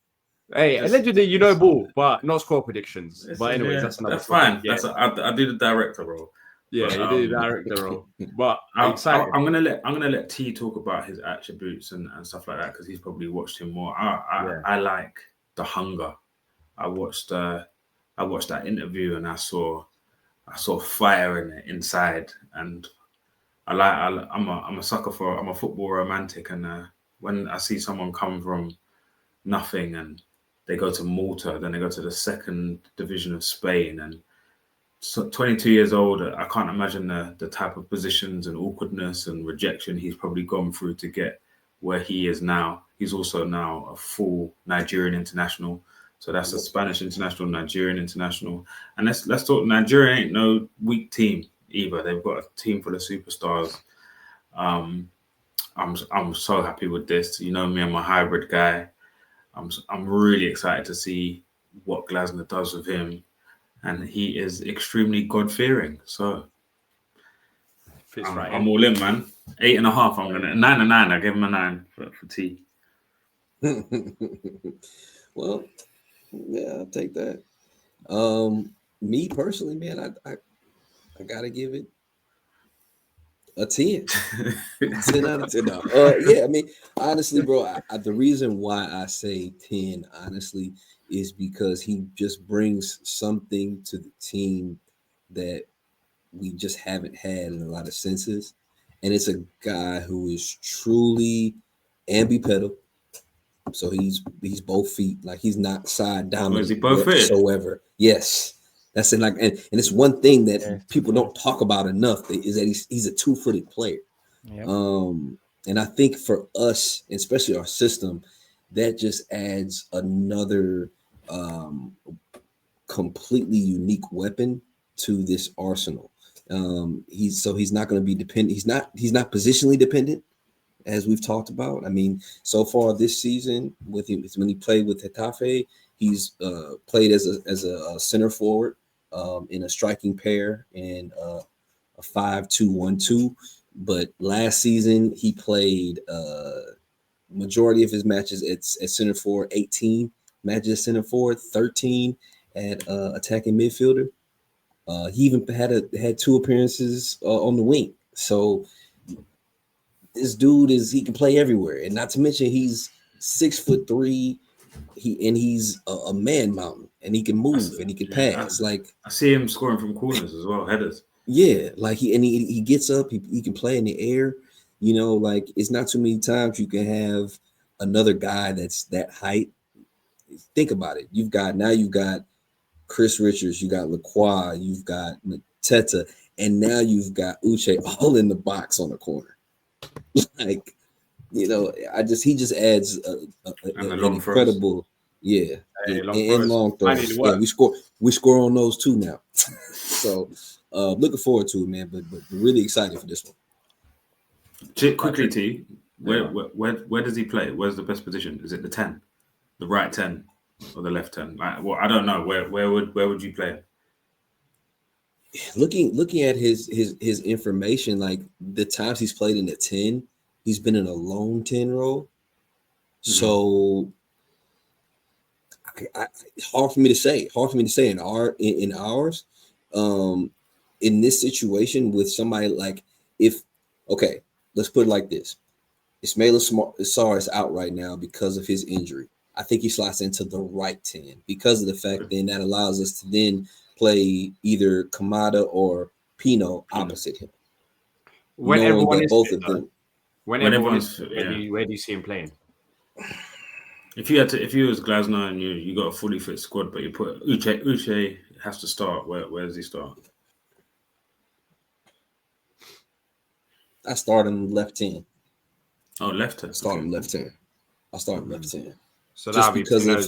Hey, allegedly you know ball, but not score predictions. listen, But anyways, yeah, that's another that's topic. fine. Yeah, I do the director role. yeah, But, you did the director role. But excited. I'm gonna let T talk about his attributes and stuff like that because he's probably watched him more. I like the hunger. I watched that interview and I saw fire in it inside, and I'm a sucker for. I'm a football romantic, and when I see someone come from nothing and they go to Malta, then they go to the second division of Spain, and so 22 years old, I can't imagine the type of positions and awkwardness and rejection he's probably gone through to get where he is now. He's also now a full Nigerian international. So that's a Spanish international, Nigerian international. And let's talk, Nigeria ain't no weak team either. They've got a team full of superstars. I'm so happy with this. You know me, I'm a hybrid guy. I'm really excited to see what Glasner does with him. And he is extremely God-fearing. So I'm all in, man. 8.5. I'm gonna 9 I gave him a 9 for T. Well, yeah, I'll take that. Me personally, man, I gotta give it a 10. 10 out of 10. No. Yeah, I mean, honestly, bro, the reason why I say 10, honestly, is because he just brings something to the team that we just haven't had in a lot of senses. And it's a guy who is truly ambipedal. So he's both feet, like he's not side dominant whatsoever. Yes. That's it. Like, and it's one thing that people don't talk about enough is that he's a 2-footed player. Yep. And I think for us, especially our system, that just adds another completely unique weapon to this arsenal. He's not going to be dependent. He's not positionally dependent, as we've talked about. I mean, so far this season, with him, when he played with Getafe, he's played as a center forward in a striking pair and a 5-2-1-2. But last season he played majority of his matches at center forward, 18 matches at center forward, 13 at attacking midfielder. He even had 2 appearances on the wing. So this dude he can play everywhere, and not to mention he's 6'3". He's a man mountain, and he can move and he can pass. Like I see him scoring from corners as well, headers. Yeah, like he gets up, he can play in the air. You know, like it's not too many times you can have another guy that's that height. Think about it. You've got Chris Richards, you got Lacroix, you've got Mateta, and now you've got Uche all in the box on the corner. Like, you know, he just adds an incredible, long throws. Yeah, we score on those too now. So looking forward to it, man. But really excited for this one. Quickly, T, Where does he play? Where's the best position? Is it the 10, the right 10, or the left 10? Like, well, I don't know. Where would you play? Looking at his information, like the times he's played in the 10, he's been in a lone 10 role. So hard for me to say. In ours. In this situation with somebody like let's put it like this. Ismail Assar is out right now because of his injury. I think he slots into the right 10 because of the fact then that allows us to then play either Kamada or Pino opposite him. When knowing everyone that is both fit, of them. when When everyone's everyone's fit, yeah. where do you see him playing? If you was Glasner and you got a fully fit squad, but you put Uche has to start. Where does he start? I start him left 10. Oh, left 10. I start him left 10. So Just that'll be because of Pino's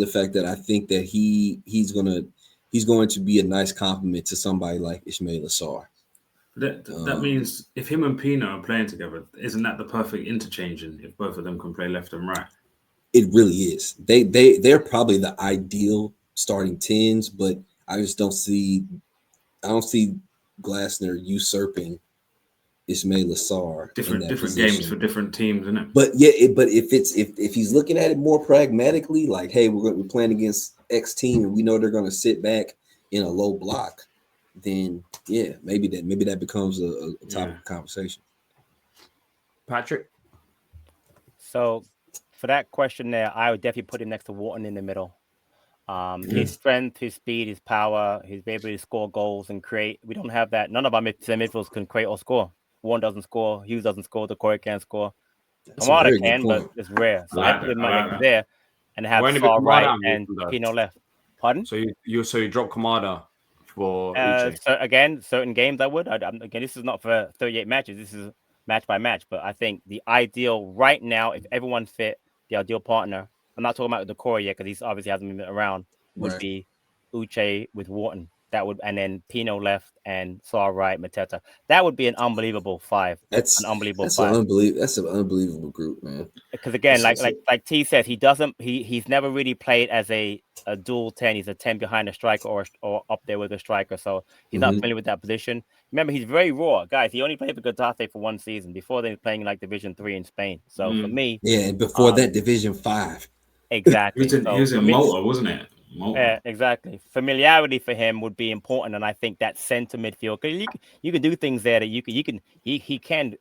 the fact that I think that he's going to be a nice compliment to somebody like Ismail Assar. That means if him and Pino are playing together, isn't that the perfect interchanging if both of them can play left and right? It really is. They're probably the ideal starting 10s, but I just don't see Glasner usurping Ismail Assar. Different games for different teams, isn't it? But yeah, if he's looking at it more pragmatically, like, hey, we're playing against X team and we know they're going to sit back in a low block, then yeah, maybe that becomes a topic of conversation. Patrick. So for that question there, I would definitely put him next to Wharton in the middle. His strength, his speed, his power, his ability to score goals and create. We don't have that. None of our midfielders can create or score. Wharton doesn't score. Hughes doesn't score. Decore can't score. Kamada can, but it's rare. So I put him next to there and have Saul right and Pino left. Pardon? So you drop Kamada for Uche. So again, certain games I would. Again, this is not for 38 matches. This is match by match. But I think the ideal right now, if everyone's fit, the ideal partner. I'm not talking about Decore yet because he obviously hasn't been around. Would be Uche with Wharton. That would, and then Pino left and Saul right, Mateta. That would be an unbelievable five. That's an unbelievable group, man. Because again, like T says, he's never really played as a dual 10. He's a 10 behind a striker or up there with a striker. So he's not familiar with that position. Remember, he's very raw. Guys, he only played for Getafe for one season. Before then, he was playing like Division 3 in Spain. So for me... Yeah, and before that, Division 5. Exactly. He was in Malta, wasn't it? Yeah, exactly. Familiarity for him would be important, and I think that center midfield, because you can do things there that he can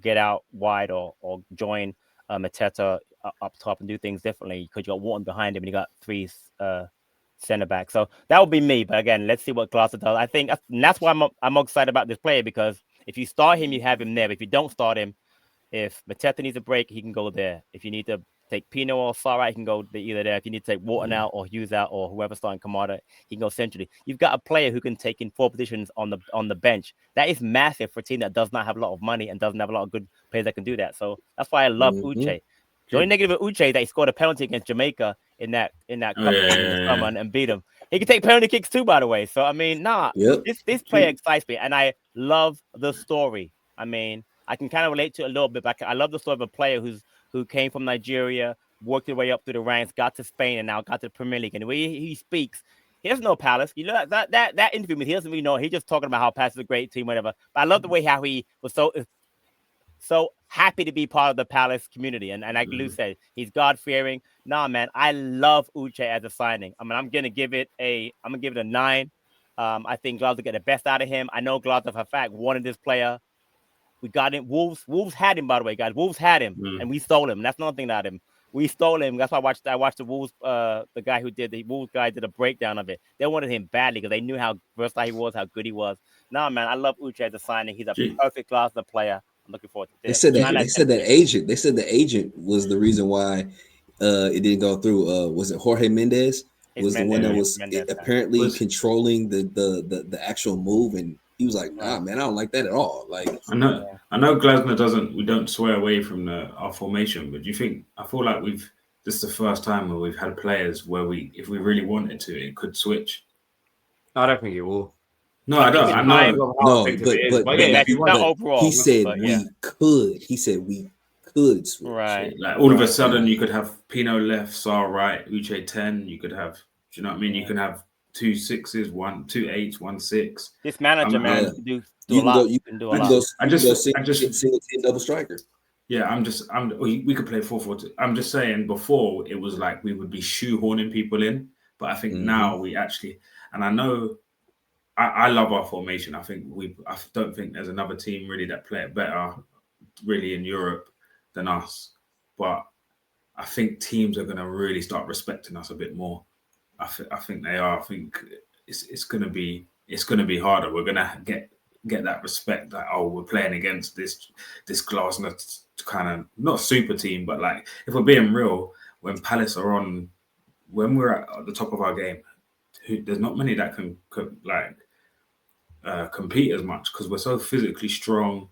get out wide or join Mateta up top and do things differently because you got Wharton behind him and you got three center backs. So that would be me. But again, let's see what Glasser does. I think that's why I'm excited about this player, because if you start him, you have him there. But if you don't start him, if Mateta needs a break, he can go there. If you need to take Pino or Sarah, he can go either there. If you need to take Wharton out or Hughes out or whoever's starting Kamada, he can go centrally. You've got a player who can take in 4 positions on the bench. That is massive for a team that does not have a lot of money and doesn't have a lot of good players that can do that. So that's why I love Uche. The only negative with Uche is that he scored a penalty against Jamaica in that cup in the summer and beat him. He can take penalty kicks too, by the way. So I mean, this player excites me, and I love the story. I mean, I can kind of relate to it a little bit, but I love the story of a player who came from Nigeria, worked his way up through the ranks, got to Spain, and now got to the Premier League. And the way he speaks, he doesn't know Palace. You know that interview with me, he doesn't really know. He's just talking about how Palace is a great team, whatever. But I love the way how he was so happy to be part of the Palace community. And like Lou said, he's God-fearing. Nah, man, I love Uche as a signing. I mean, I'm gonna give it a 9. I think Glasgow get the best out of him. I know Glasgow, for a fact, wanted this player. We got him. Wolves had him, by the way, guys. Wolves had him, and we stole him. That's another thing about him. We stole him. That's why I watched the Wolves. The guy who did the Wolves guy did a breakdown of it. They wanted him badly because they knew how versatile he was, how good he was. Nah, man, I love Uche as a signing. He's a perfect Glasgow player. I'm looking forward to this. They said the agent was the reason why it didn't go through. Was it Jorge Mendes? Was the one that was apparently controlling the actual move, and he was like, "Nah, man, I don't like that at all." Like, I know Glasner we don't swear away from our formation, but do you think? I feel like this is the first time where we've had players where if we really wanted to, it could switch. I don't think it will. No, I don't. I Kind know. of how effective it is. But yeah, if you want not to, overall. he said but yeah. we could. He said we could switch. Right. Like all of a Right. sudden, you could have Pino left, Sar right, Uche 10. You could have, do you know what I mean? You can have 2 6s, 2 8s, 1 6. This manager, man, Yeah. do You a can lot. go. You can do a can lot. go. I You can just, go I just, single team double striker. yeah, we could play 4-4-2. I'm just saying before it was like we would be shoehorning people in, but I think now we actually, and I know I love our formation. I don't think there's another team really that play it better really in Europe than us. But I think teams are going to really start respecting us a bit more. I think they are. I think it's going to be harder. We're going to get that respect that we're playing against this Glasgow kind of not super team, but like if we're being real, when Palace are on, when we're at the top of our game, there's not many that can like compete as much because we're so physically strong,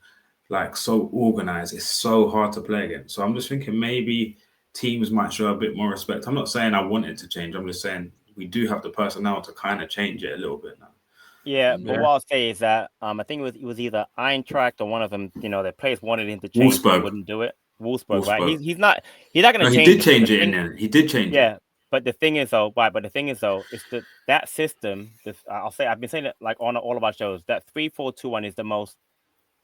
like so organized. It's so hard to play against. So I'm just thinking maybe teams might show a bit more respect. I'm not saying I want it to change. I'm just saying we do have the personnel to kind of change it a little bit now. Yeah, but what I'll say is that I think it was either Eintracht or one of them. The players wanted him to change, but he Wolfsburg. wouldn't do it. Wolfsburg, right? Wolfsburg. He's not going No, to he change did it. change it in there. He did change it. Yeah, but the thing is though, it's that system. I'll say I've been saying it like on all of our shows. That 3-4-2-1 is the most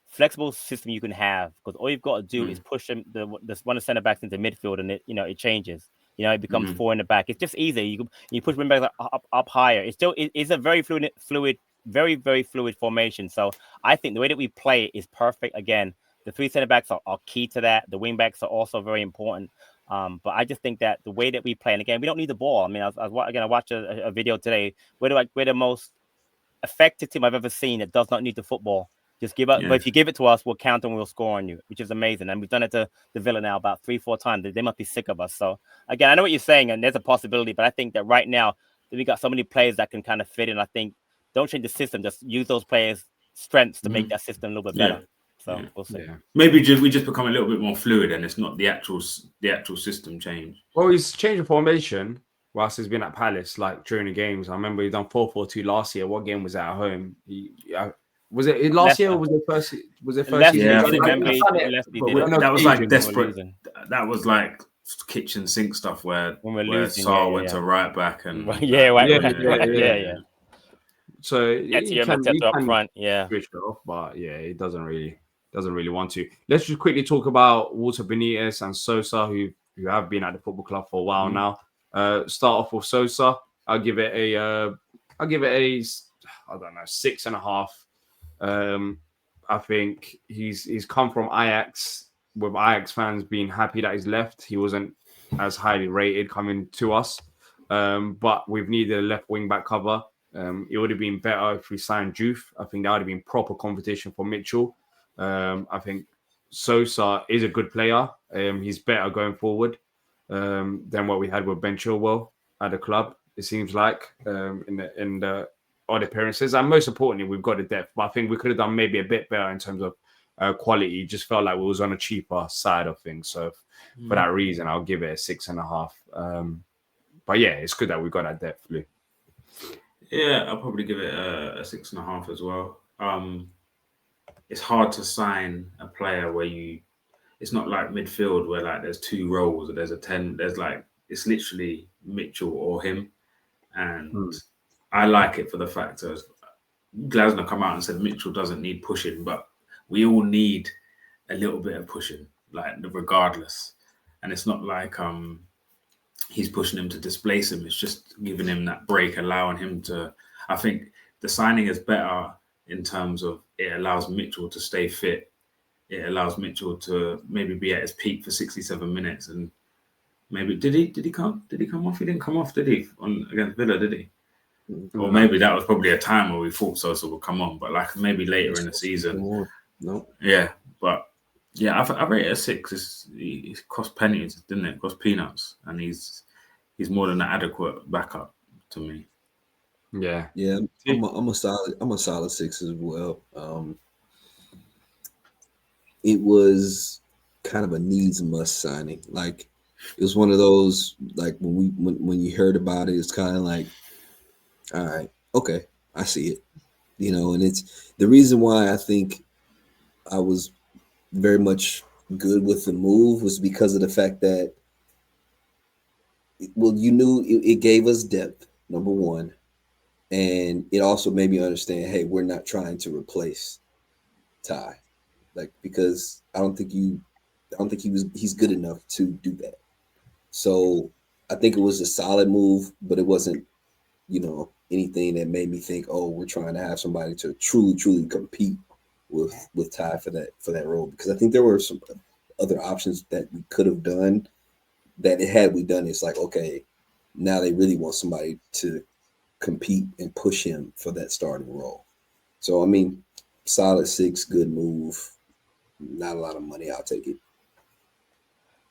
flexible system you can have because all you've got to do is push them the one of the center backs into midfield and it changes. It becomes 4 in the back. It's just easy. You push wing backs up higher. It's a very fluid, very very fluid formation. So I think the way that we play it is perfect. Again, the 3 center backs are key to that. The wing backs are also very important. But I just think that the way that we play, and again, we don't need the ball. I mean, I watched a video today. We're the most effective team I've ever seen that does not need the football. Just give up. But if you give it to us, we'll counter and we'll score on you, which is amazing. And we've done it to the Villa now about 3-4 times. They must be sick of us. So again, I know what you're saying, and there's a possibility, but I think that right now we got so many players that can kind of fit in. I think don't change the system. Just use those players' strengths to make that system a little bit better. So we'll see. Yeah. Maybe we just become a little bit more fluid, and it's not the actual system change. Well, he's changed the formation whilst he's been at Palace, like during the games. I remember he done 4-4-2 last year. What game was that at home? Was it last year or was it first? Was it first season? Yeah, that was like desperate. That was like kitchen sink stuff where Saar went to right back and yeah. So he can up front, switch it off, but he doesn't really want to. Let's just quickly talk about Walter Benitez and Sosa, who have been at the football club for a while now. Start off with Sosa. I'll give it a I don't know, 6.5. I think he's come from Ajax, with Ajax fans being happy that he's left. He wasn't as highly rated coming to us, but we've needed a left wing back cover. It would have been better if we signed Juve. I think that would have been proper competition for Mitchell. I think Sosa is a good player. He's better going forward than what we had with Ben Chilwell at the club. It seems like in the odd appearances, and most importantly, we've got the depth. But I think we could have done maybe a bit better in terms of quality. Just felt like we was on a cheaper side of things. So for that reason, I'll give it a 6.5. But it's good that we got that depth, Lou. Yeah, I'll probably give it a 6.5 as well. It's hard to sign a player where it's not like midfield where like there's 2 roles or there's a 10. There's like it's literally Mitchell or him, and I like it for the fact of Glasner come out and said Mitchell doesn't need pushing, but we all need a little bit of pushing, like regardless. And it's not like he's pushing him to displace him. It's just giving him that break, allowing him to. I think the signing is better in terms of it allows Mitchell to stay fit. It allows Mitchell to maybe be at his peak for 67 minutes, and maybe did he come off? He didn't come off, did he? Against Villa, did he? Or maybe that was probably a time where we thought Sosa would come on, but like maybe later in the season. No. Yeah, but I rate it a 6. It cost pennies, didn't it? It cost peanuts, and he's more than an adequate backup to me. Yeah. I'm a solid 6 as well. It was kind of a needs must signing. Like it was one of those like when you heard about it, it's kind of like, all right, okay, I see it. And it's the reason why I think I was very much good with the move was because of the fact that, well, you knew it gave us depth, number one, and it also made me understand, hey, we're not trying to replace Ty, like, because I don't think he's good enough to do that. So I think it was a solid move, but it wasn't, anything that made me think, oh, we're trying to have somebody to truly compete with Ty for that role. Because I think there were some other options that we could have done that had we done, it's like, okay, now they really want somebody to compete and push him for that starting role. So I mean, solid 6, good move. Not a lot of money. I'll take it.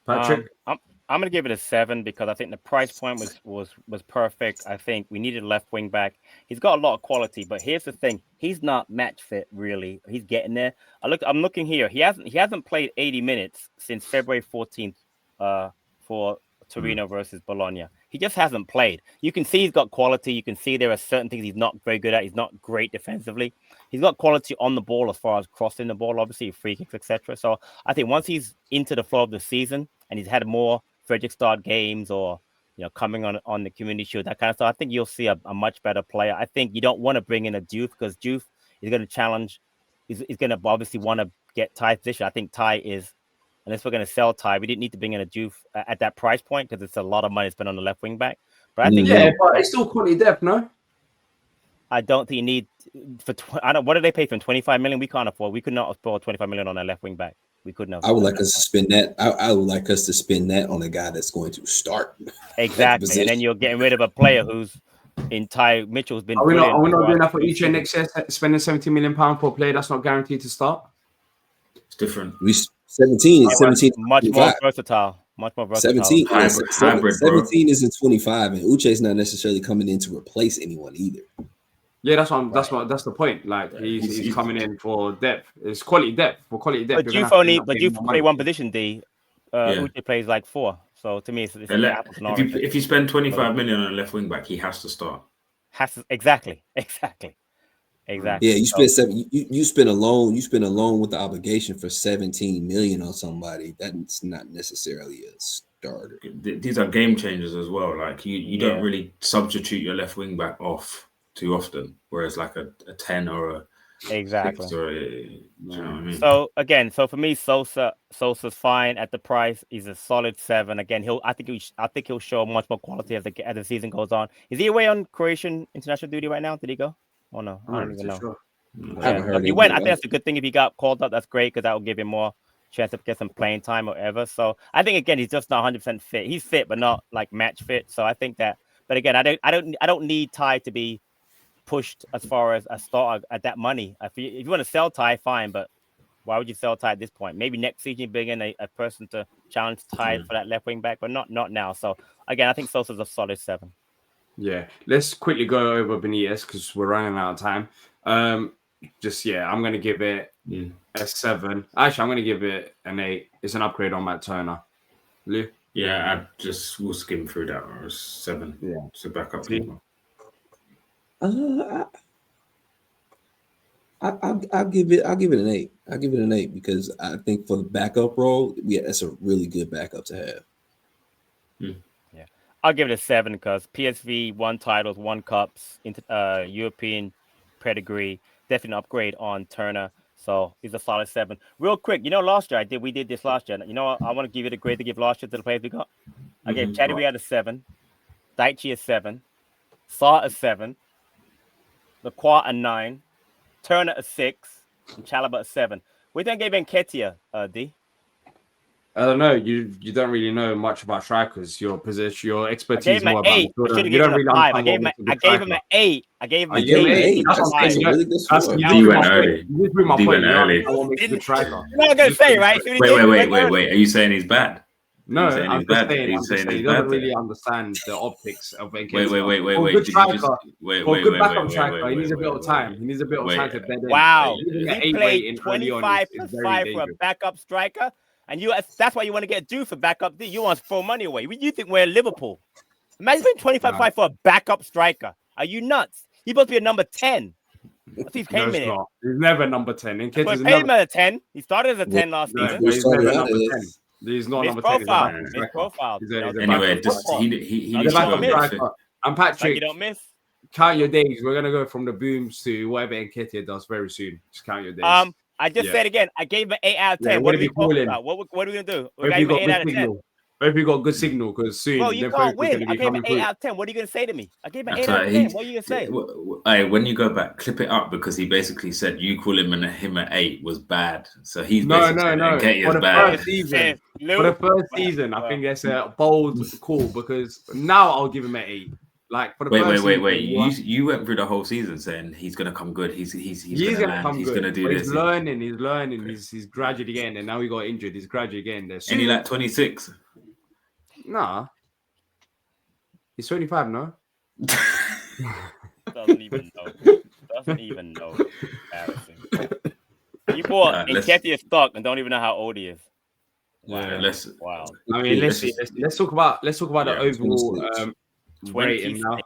Patrick, I'm gonna give it a 7 because I think the price point was perfect. I think we needed a left wing back. He's got a lot of quality, but here's the thing: he's not match fit really. He's getting there. I'm looking here. He hasn't played 80 minutes since February 14th for Torino versus Bologna. He just hasn't played. You can see he's got quality. You can see there are certain things he's not very good at. He's not great defensively. He's got quality on the ball as far as crossing the ball, obviously free kicks, etc. So I think once he's into the flow of the season and he's had more Frederick start games or coming on the community shield, that kind of stuff, I think you'll see a much better player. I think you don't want to bring in a Diouf because Diouf is going to challenge. He's going to obviously want to get Ty's position. I think Ty is. Unless we're going to sell Ty, we didn't need to bring in a Diouf at that price point because it's a lot of money spent on the left wing back. But I think but it's still quality depth, no? I don't think you need for. What did they pay for him? 25 million. We can't afford. We could not afford 25 million on a left wing back. We couldn't have. I would like us to spend that. I would like us to spend that on a guy that's going to start. Exactly, and then you're getting rid of a player who's in Ty Mitchell's been. Are we not doing that for each year next year? Spending £70 million for a player that's not guaranteed to start. It's different. 17 much 25. more versatile. Much more versatile. 17 isn't 25, and Uche's not necessarily coming in to replace anyone either. Yeah, that's the point. Like he's coming in for depth. It's quality depth. For quality depth, but you play one position. Uche plays like 4. So to me, it's apples and oranges. If you spend 25 million on a left wing back, he has to start. Exactly. Yeah, you spend 7. You spend a loan. You spend a loan with the obligation for 17 million on somebody. That's not necessarily a starter. These are game changers as well. Like you don't really substitute your left wing back off too often, whereas like a 10 or a exactly. 6 or you know what I mean? So for me, Sosa's fine at the price. He's a solid 7. Again, I think he'll show much more quality as the season goes on. Is he away on Croatian international duty right now? Did he go? Oh no, I don't even know. Sure. I haven't heard. If he went, I think that's a good thing. If he got called up, that's great because that will give him more chance to get some playing time or whatever. So I think again, he's just not 100% fit. He's fit, but not like match fit. So I think that. But again, I don't need Ty to be pushed as far as a start at that money. If you want to sell Ty, fine, but why would you sell Ty at this point? Maybe next season you bring in a person to challenge Ty for that left wing back, but not now. So again, I think Sosa's a solid 7. Yeah, let's quickly go over Benitez because we're running out of time. I'm going to give it a 7. Actually, I'm going to give it an 8. It's an upgrade on Matt Turner. Lou? Yeah, we'll skim through that. Or a 7. Yeah, so back up. I'll give it an 8. I'll give it an 8 because I think for the backup role, that's a really good backup to have. Yeah, I'll give it a 7 because PSV won titles, won cups, European pedigree, definitely an upgrade on Turner. So he's a solid 7. Real quick, last year we did this last year. I want to give it a grade to give last year to the players we got. I gave Chadwi a 7, Daichi a 7, Saw a 7, Lacroix a 9, Turner a 6, and Chalaba a 7. We then gave Nketiah, D. I don't know. You don't really know much about strikers. Your position, your expertise more about. I should have given him a 5. I gave him an 8. I gave him an 8. D went early. D went early. You're not gonna say, right? Wait. Are you saying he's bad? No, I'm just saying he doesn't really understand the optics of Nketiah. Wait. Good striker. For a good backup striker, he needs a bit of time. He needs a bit of time to bed in. Wow, he played 25 plus 5 for a backup striker. And that's why you want to get Diouf for backup D. You want to throw money away. You think we're Liverpool. Imagine paying 25 for a backup striker. Are you nuts? He's supposed to be a number 10. He's No, came it's in it. not. He's never number 10. And That's why Nketiah's I paid him never. at a 10. He started as a 10 last No, season. We he's started never out number as 10. He's not His number 10. He's a profile. backup His striker. profile. He's You know, a Anyway, backup just striker. he He's Now, a needs to you go backup don't and miss. fit. striker. And Like Patrick, you don't miss. count your days. We're gonna go from the booms to whatever Nketiah does very soon. Just count your days. I just Yeah. said again, I gave him an 8 out of 10. Yeah, what what are are we you talking calling? about? What are we gonna do? We Hope got you him an got 8 good out of 10. signal. Hope you got good signal because soon Bro, you them can't folks are win. gonna I be gave him coming an 8 through. out of 10. What are you gonna say to me? I gave him an That's 8 out right. of 10. What are you gonna say? When you go back, clip it up because he basically said you call him at 8 was bad. So he's No. basically saying Nketiah For is the bad. first season, Hey, Lou, for the first well, season, I well. think that's a bold call because now I'll give him an 8. Like for the first season, You went through the whole season saying he's gonna come good. He's gonna gonna land. come He's good. gonna do But this. He's learning. He's gradually getting there. Now he got injured. He's gradually getting there. And he like 26. Nah, he's 25. No, Doesn't even know. Doesn't even know. Embarrassing. You bought Nketiah stock and don't even know how old he is. Wow. Yeah, Wow. I mean, let's talk about the overall 26. rating now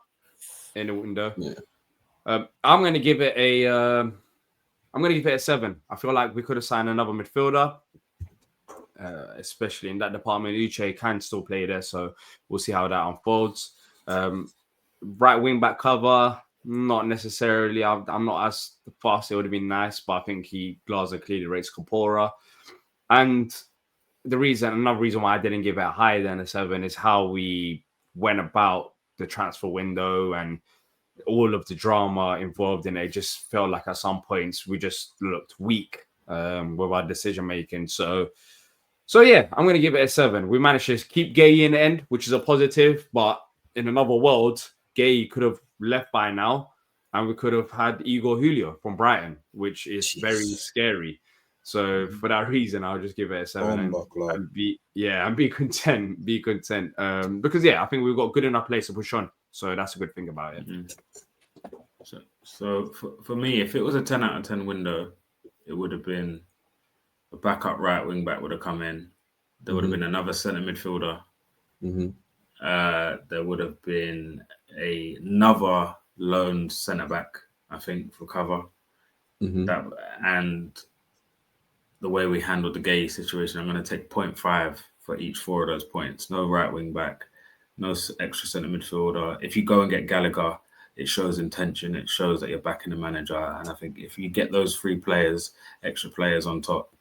in the window. Yeah. I'm gonna give it a 7. I feel like we could have signed another midfielder, especially in that department. Uche can still play there, so we'll see how that unfolds. Right wing back cover, not necessarily. I'm not as fast. It would have been nice, but I think Glazer clearly rates Kapora. And another reason why I didn't give it higher than a 7 is how we went about the transfer window and all of the drama involved in it. It just felt like at some points we just looked weak with our decision making. So yeah, I'm going to give it a 7. We managed to keep Gay in the end, which is a positive, but in another world, Gay could have left by now and we could have had Igor Julio from Brighton, which is very scary. So for that reason, I'll just give it a 7 and be content. Because I think we've got good enough place to push on. So that's a good thing about it. Mm-hmm. So for me, if it was a 10 out of 10 window, it would have been a backup right wing back would have come in. There would have been another centre midfielder. There would have been another loaned centre back, I think, for cover. That and the way we handled the Gay situation, I'm going to take 0.5 for each 4 of those points. No right wing back, no extra centre midfielder. If you go and get Gallagher, it shows intention. It shows that you're backing the manager. And I think if you get those 3 players, extra players on top,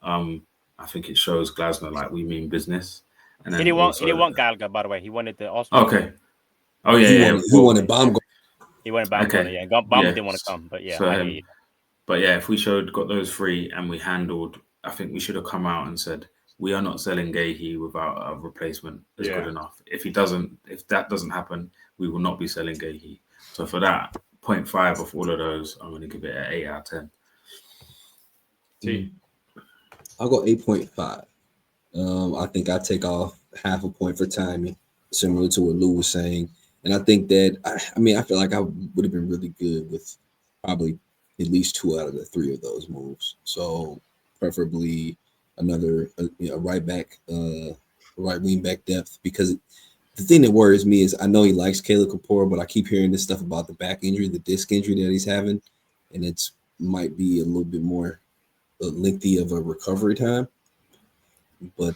I think it shows Glasner like we mean business. And then he didn't want Gallagher, by the way. He wanted the Austrian. Okay. Oh yeah, he wanted Baumgartner. He wanted Baumgartner, yeah. Baumgartner didn't want to come, but yeah, I hear you. But yeah, if we got those 3 and we handled, I think we should have come out and said we are not selling Gahey without a replacement is good enough. If that doesn't happen, we will not be selling Gahey. So for that 0.5 of all of those, I'm going to give it an 8 out of 10. I'll go 8.5. I think I take off half a point for timing, similar to what Lou was saying. And I think that, I feel like I would have been really good with probably at least 2 out of the 3 of those moves. So preferably another right wing back depth, because the thing that worries me is I know he likes Caleb Kapora, but I keep hearing this stuff about the back injury, the disc injury that he's having, and it's might be a little bit more lengthy of a recovery time. But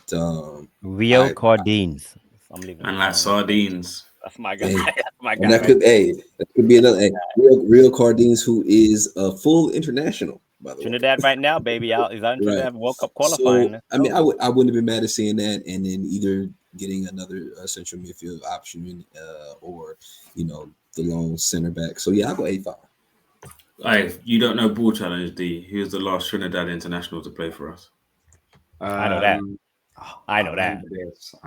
Real Cardines. And like sardines. That's my guy. That's my guy. And that could be another real Cardines, who is a full international, by the way. Trinidad right now, baby. He's out in Trinidad World Cup qualifying. So, I wouldn't have been mad at seeing that, and then either getting another central midfield option, or the lone center back. So yeah, I'll go 8.5. You don't know Ball Challenge, D. He was the last Trinidad international to play for us. I know that. I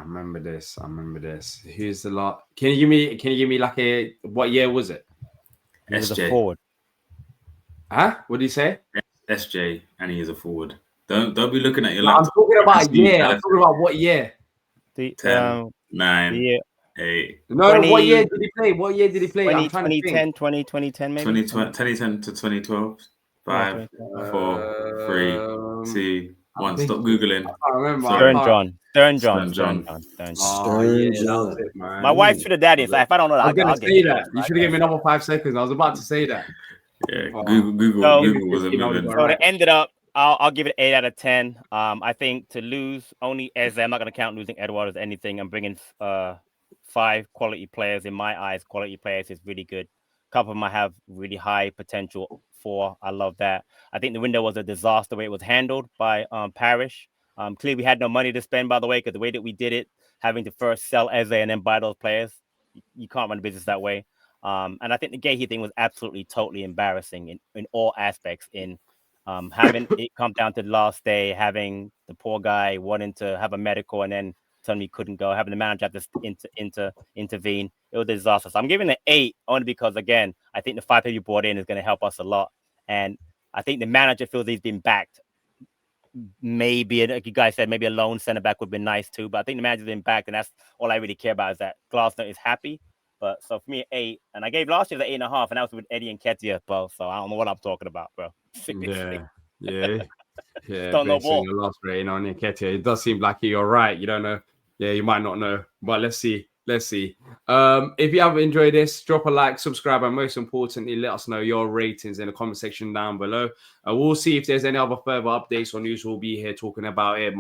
remember this. Who's the last? Can you give me like what year was it? He was a forward. Huh? What did he say? SJ, and he is a forward. Don't be looking at your laptop. I'm talking about year. I'm talking about what year? 10, 9, 8. No, 20, what year did he play? What year did he play? 2010, 2010 maybe? 2010 to 2012. 5, 4, 3, 2, 1. Stop Googling. I remember. Stern John. That's it, man. My wife should have daddy. So if I don't know, I was going to say that. You should have given me another 5 seconds. I was about to say that. Yeah, Oh. Google So- wasn't You know, moving. All So right. to end it up, I'll give it 8 out of 10. I think to lose only Eze, I'm not going to count losing Edward as anything. I'm bringing 5 quality players. In my eyes, quality players is really good. A couple of them I have really high potential for. I love that. I think the window was a disaster the way it was handled by Parrish. Clearly, we had no money to spend, by the way, because the way that we did it, having to first sell Eze and then buy those players, you can't run a business that way. And I think the Gahey thing was absolutely, totally embarrassing in all aspects. In having it come down to the last day, having the poor guy wanting to have a medical and then telling me he couldn't go, having the manager have to intervene. It was a disaster. So I'm giving it 8 only because, again, I think the 5 people you brought in is going to help us a lot. And I think the manager feels he's been backed. Maybe, like you guys said, maybe a lone center back would have been nice too. But I think the manager's been backed, and that's all I really care about is that Glasner is happy. But so for me, 8, and I gave last year the 8.5, and that was with Eddie and Ketia both. So I don't know what I'm talking about, bro. Seriously. Yeah. Don't know Based on ball. your last rating on Nketiah, it does seem like you're right. You don't know. Yeah, you might not know, but let's see. If you have enjoyed this, drop a like, subscribe, and most importantly, let us know your ratings in the comment section down below. We'll see if there's any other further updates or news. We'll be here talking about it.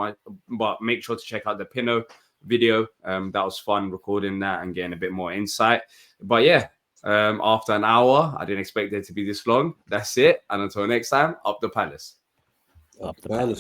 But make sure to check out the Pinot video. That was fun recording that and getting a bit more insight. But yeah, after an hour, I didn't expect it to be this long. That's it. And until next time, up the palace. Up the palace.